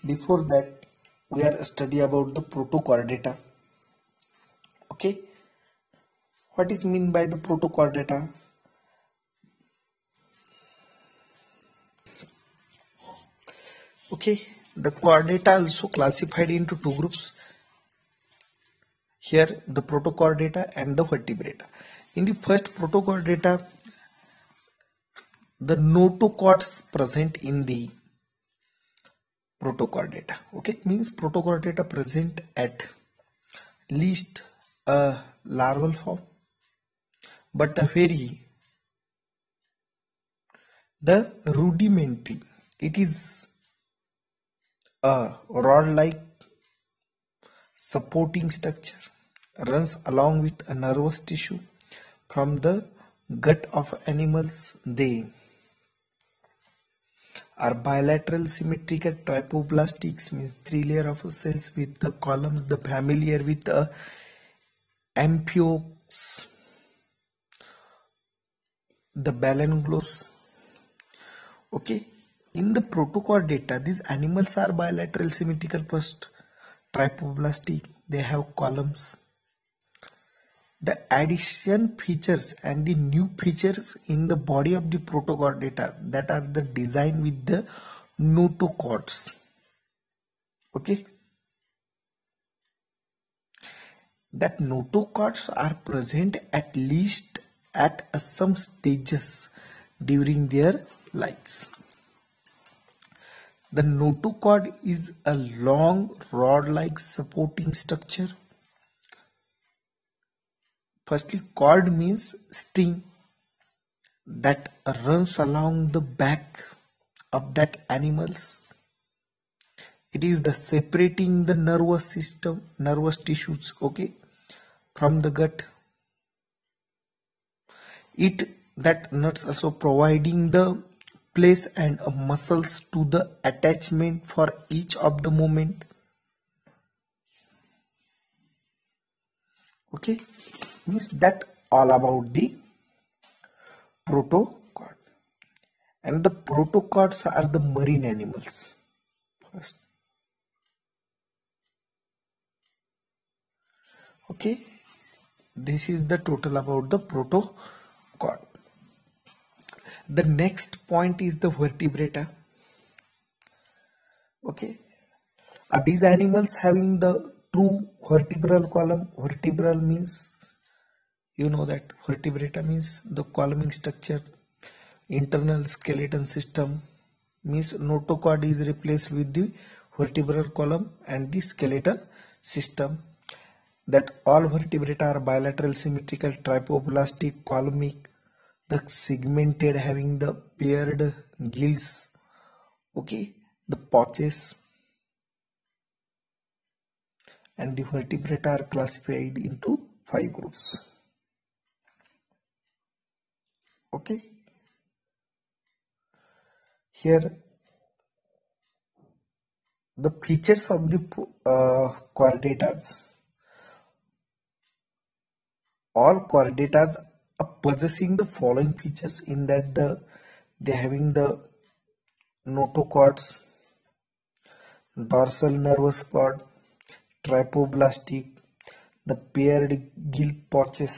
before that we are study about the protochordata. Okay, what is mean by the protochordata? Okay, the chordata also classified into two groups. Here the protochordata and the vertebrata. In the first protochordata, the notochords present in the protochordata. Okay, means protochordata present at least a larval form, but vary the rudimentary. It is a rod-like supporting structure, runs along with a nervous tissue from the gut of animals. They are bilateral symmetrical trypoblastics, means three layer of cells with the columns, the familiar with the amphiox, the balanglos. Okay, in the protochordata, these animals are bilateral symmetrical, first trypoblastic, they have columns. The addition features and the new features in the body of the protochordata, that are the design with the notochords. Okay, that notochords are present at least at some stages during their lives. The notochord is a long rod-like supporting structure. Firstly, cord means string that runs along the back of that animals. It is the separating the nervous system, nervous tissues, okay, from the gut. It that nuts also providing the place and muscles to the attachment for each of the movement. Okay, means that all about the protochord. And the protochords are the marine animals. First. Okay, this is the total about the protochord. The next point is the vertebrata. Okay, are these animals having the true vertebral column? Vertebral means, you know that vertebrata means the columning structure, internal skeleton system, means notochord is replaced with the vertebral column and the skeletal system. That all vertebrata are bilateral symmetrical trypoblastic columnic, the segmented having the paired gills. Okay, the pouches, and the vertebrata are classified into 5 groups. Okay, here the features of the chordatas. All chordatas are possessing the following features, in that they having the notochords, dorsal nervous cord, trypoblastic, the paired gill pouches,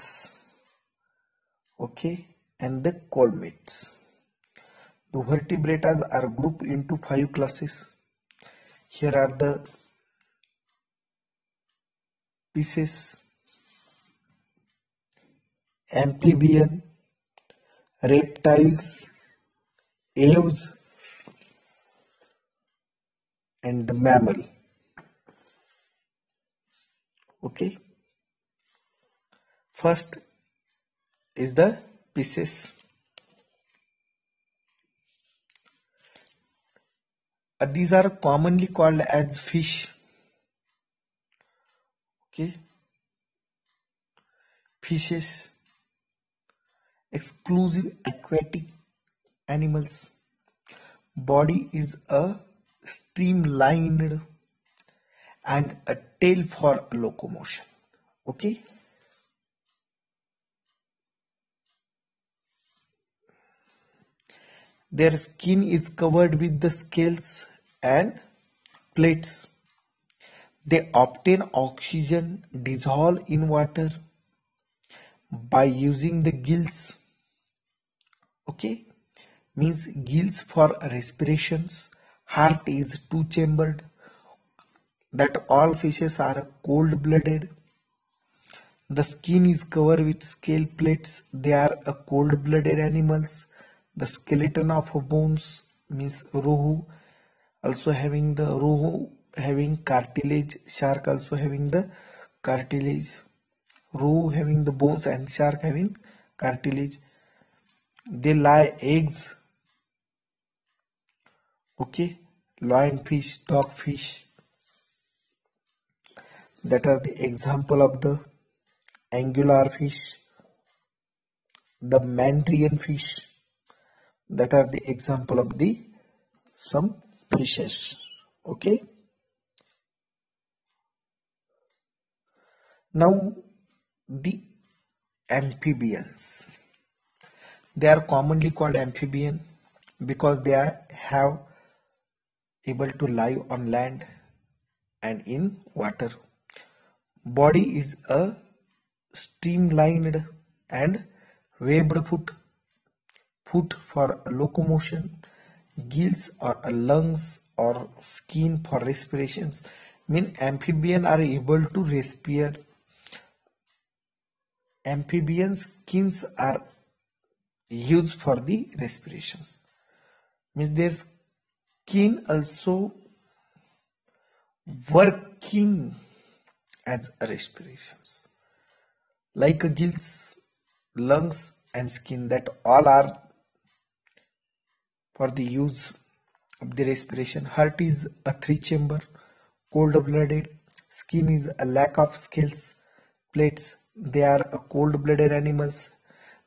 okay, and the colmates. The vertebrata are grouped into 5 classes. Here are the pieces: amphibian, reptiles, aves, and the mammal. Okay. First is the fishes. These are commonly called as fish. Okay, fishes, exclusive aquatic animals. Body is a streamlined and a tail for locomotion. Okay, their skin is covered with the scales and plates. They obtain oxygen dissolved in water by using the gills. Okay, means gills for respirations. Heart is two-chambered. That all fishes are cold-blooded. The skin is covered with scale plates. They are a cold-blooded animals. The skeleton of bones means rohu, also having the rohu having cartilage, shark also having the cartilage, rohu having the bones and shark having cartilage. They lay eggs. Okay, lionfish, dogfish, that are the example of the angular fish, the mandarin fish, that are the example of the some fishes. Okay, now the amphibians. They are commonly called amphibian because they have able to live on land and in water. Body is a streamlined and webbed foot for locomotion, gills or lungs or skin for respirations. Mean amphibians are able to respire. Amphibian skins are used for the respirations. Means their skin also working as respirations. Like gills, lungs and skin, that all are for the use of the respiration. Heart is a three-chamber, cold-blooded. Skin is a lack of scales. Plates, they are a cold-blooded animals.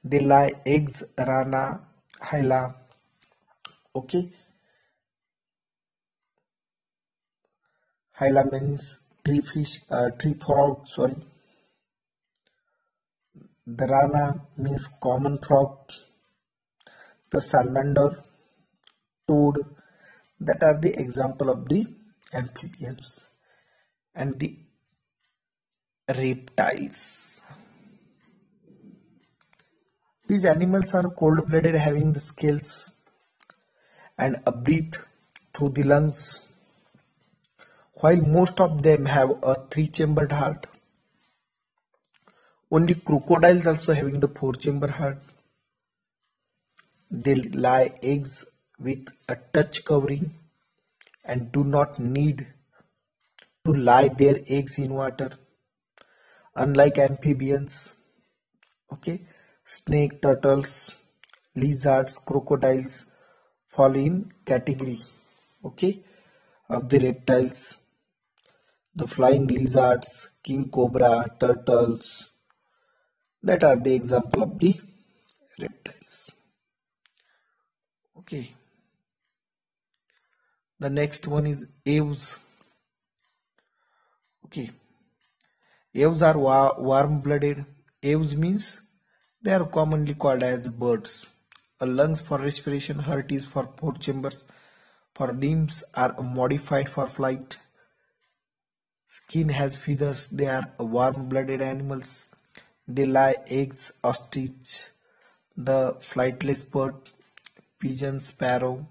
They lay eggs, rana, hyla. Okay, hyla means tree frog. Sorry, the rana means common frog. The salamander, toad, that are the example of the amphibians. And the reptiles. These animals are cold-blooded, having the scales and a breathe through the lungs. While most of them have a three-chambered heart, only crocodiles also having the four-chamber heart. They lay eggs with a touch covering and do not need to lay their eggs in water. Unlike amphibians, okay, snake, turtles, lizards, crocodiles fall in category, okay, of the reptiles. The flying lizards, king cobra, turtles, that are the example of the reptiles. Okay, the next one is aves. Okay, aves are warm-blooded. Aves means they are commonly called as birds. A lungs for respiration, heart is for four chambers. For limbs are modified for flight. Skin has feathers. They are warm-blooded animals. They lay eggs, ostrich, the flightless bird, pigeon, sparrow,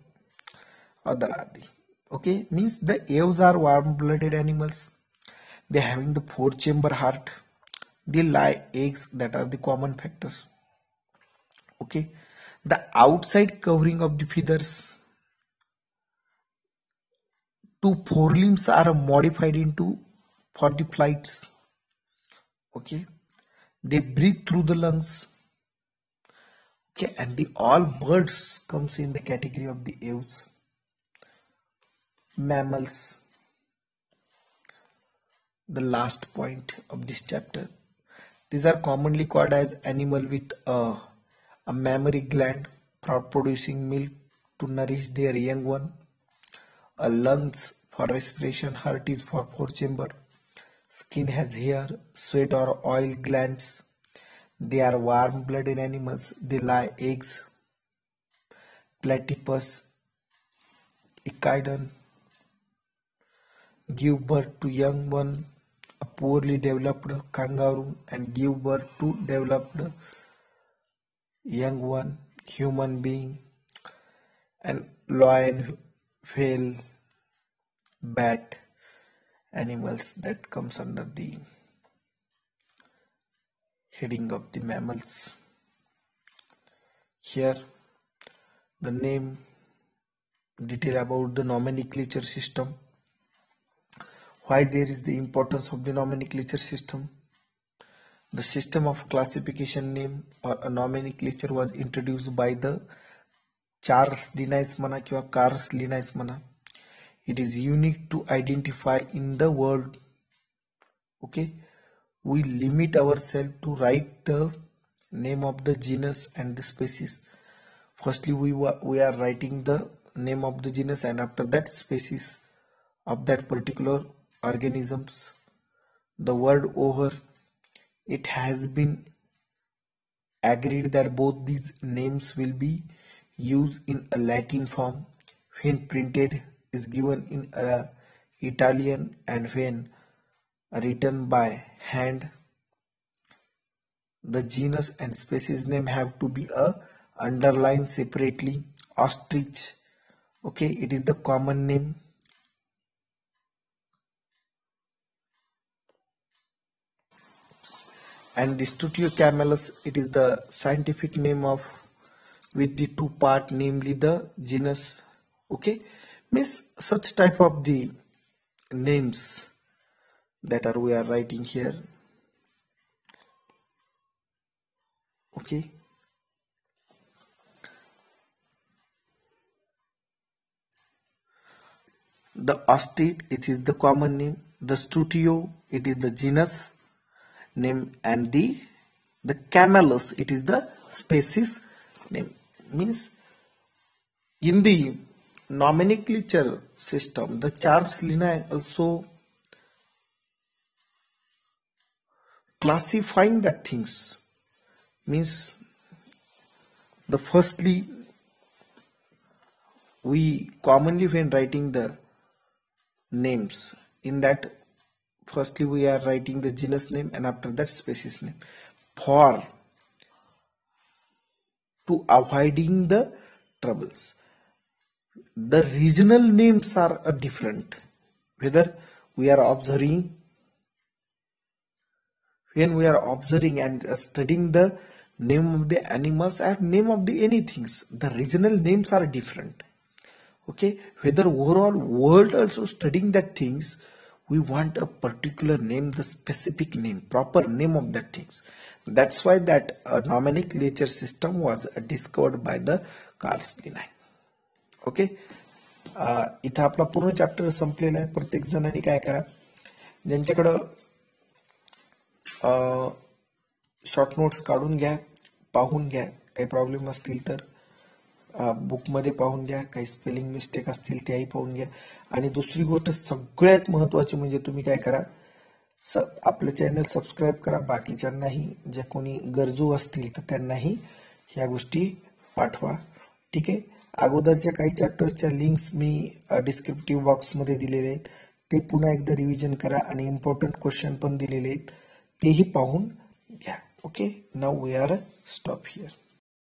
other adi. Okay, means the aves are warm-blooded animals. They having the four-chamber heart. They lay eggs, that are the common factors. Okay, the outside covering of the feathers. Two forelimbs are modified into for the flights. Okay, They breathe through the lungs. Okay, and the all birds comes in the category of the aves. Mammals, the last point of this chapter. These are commonly called as animal with a mammary gland producing milk to nourish their young one. A lungs for respiration, heart is for four chamber. Skin has hair, sweat or oil glands. They are warm-blooded animals. They lay eggs. Platypus, echidna, give birth to young one. A poorly developed kangaroo and give birth to developed young one. Human being and lion, whale, bat, animals that comes under the heading of the mammals. Here the name, detail about the nomenclature system. Why there is the importance of the nomenclature system? The system of classification name or a nomenclature was introduced by the Charles Linnaeus म्हणा किंवा Carl Linnaeus म्हणा. It is unique to identify in the world. Okay, we limit ourselves to write the name of the genus and the species. Firstly, we are writing the name of the genus and after that species of that particular organisms. The world over, it has been agreed that both these names will be used in a Latin form when printed is given in Italian, and when written by hand the genus and species name have to be underlined separately. Ostrich, okay, it is the common name. And the Strutiocamelus, it is the scientific name of with the two part, namely the genus. Okay, means such type of the names that are we are writing here. Okay, the ostrich, it is the common name. The Strutio, it is the genus name, and the Camelus, it is the species name. Means in the nomenclature system, the Charles Linnaeus also classifying the things. Means the firstly, we commonly when writing the names, in that firstly we are writing the genus name and after that species name, for to avoiding the troubles. The regional names are different. Whether we are observing, when we are observing and studying the name of the animals and name of the anything, the regional names are different. Okay, whether overall world also studying that things, we want a particular name, the specific name, proper name of that things. That's why that nomenclature system was discovered by the Carl Linnaeus. Okay, इथं आपला पूर्ण chapter संपलेला आहे. प्रत्येक जणांनी काय करा, ज्यांच्याकडं short notes काढून घ्या, पाहून घ्या. काही प्रॉब्लेम असतील तर बुक मध्ये पाहून घ्या, काही स्पेलिंग मिस्टेक असतील त्याही पाहून घ्या. आणि दुसरी गोष्ट सगळ्यात महत्वाची म्हणजे तुम्ही काय करा, आपलं चॅनल सबस्क्राईब करा. बाकीच्यांनाही, जे कोणी गरजू असतील तर त्यांनाही ह्या गोष्टी पाठवा. ठीक आहे. अगोदरच्या काही चॅप्टर्सच्या लिंक्स मी डिस्क्रिप्टिव्ह बॉक्स मध्ये दिलेले आहेत, ते पुन्हा एकदा रिव्हिजन करा. आणि इम्पॉर्टंट क्वेश्चन पण दिलेले आहेत, तेही पाहून घ्या. Okay, now we are stop here.